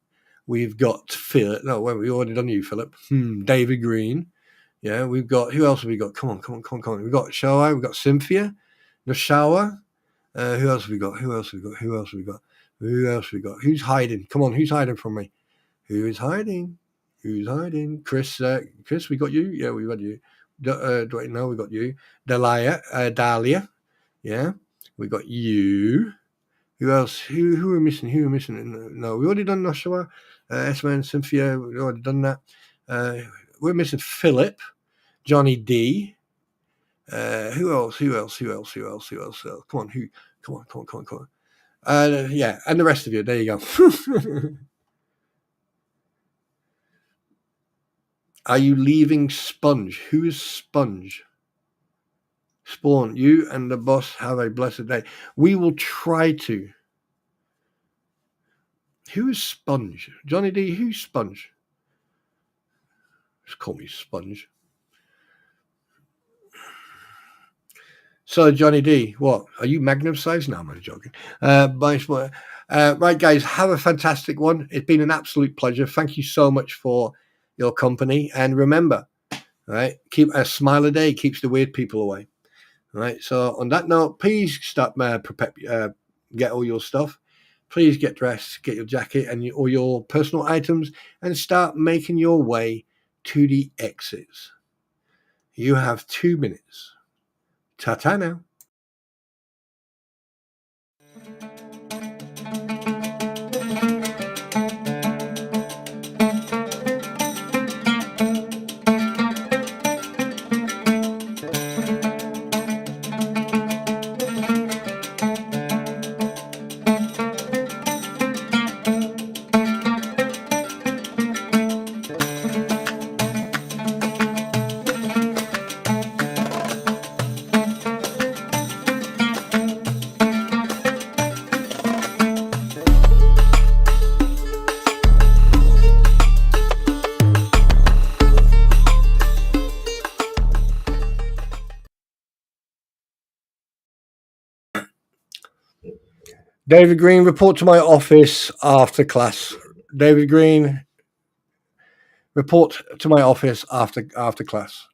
Speaker 1: We've got Philip. No, wait, we already done you, Philip. David Green. Yeah, we've got, who else have we got? Come on. We've got Showa, we've got Cynthia, Nashawa. Who else have we got? Who's hiding? Come on, who's hiding from me? Who is hiding? Chris, we got you? Yeah, we got you. Dwight, no, we got you. Dahlia. Yeah, we got you. Who else? Who are we missing? No, we already done Nashawa. Esma and Cynthia, we already done that. We're missing Philip, Johnny D. Who else? Come on, Come on. Yeah, and the rest of you. There you go. Are you leaving Sponge? Who is Sponge? Spawn, you and the boss have a blessed day. We will try to. Who is Sponge? Johnny D, who's Sponge? Just call me Sponge. So, Johnny D, what? Are you magnum size? No, I'm only joking. Right, guys, have a fantastic one. It's been an absolute pleasure. Thank you so much for your company. And remember, right, keep a smile a day keeps the weird people away. Right. So, on that note, please start get all your stuff. Please get dressed, get your jacket and all your personal items, and start making your way to the exits. You have 2 minutes. Ta-ta now. David Green, report to my office after class. David Green, report to my office after class.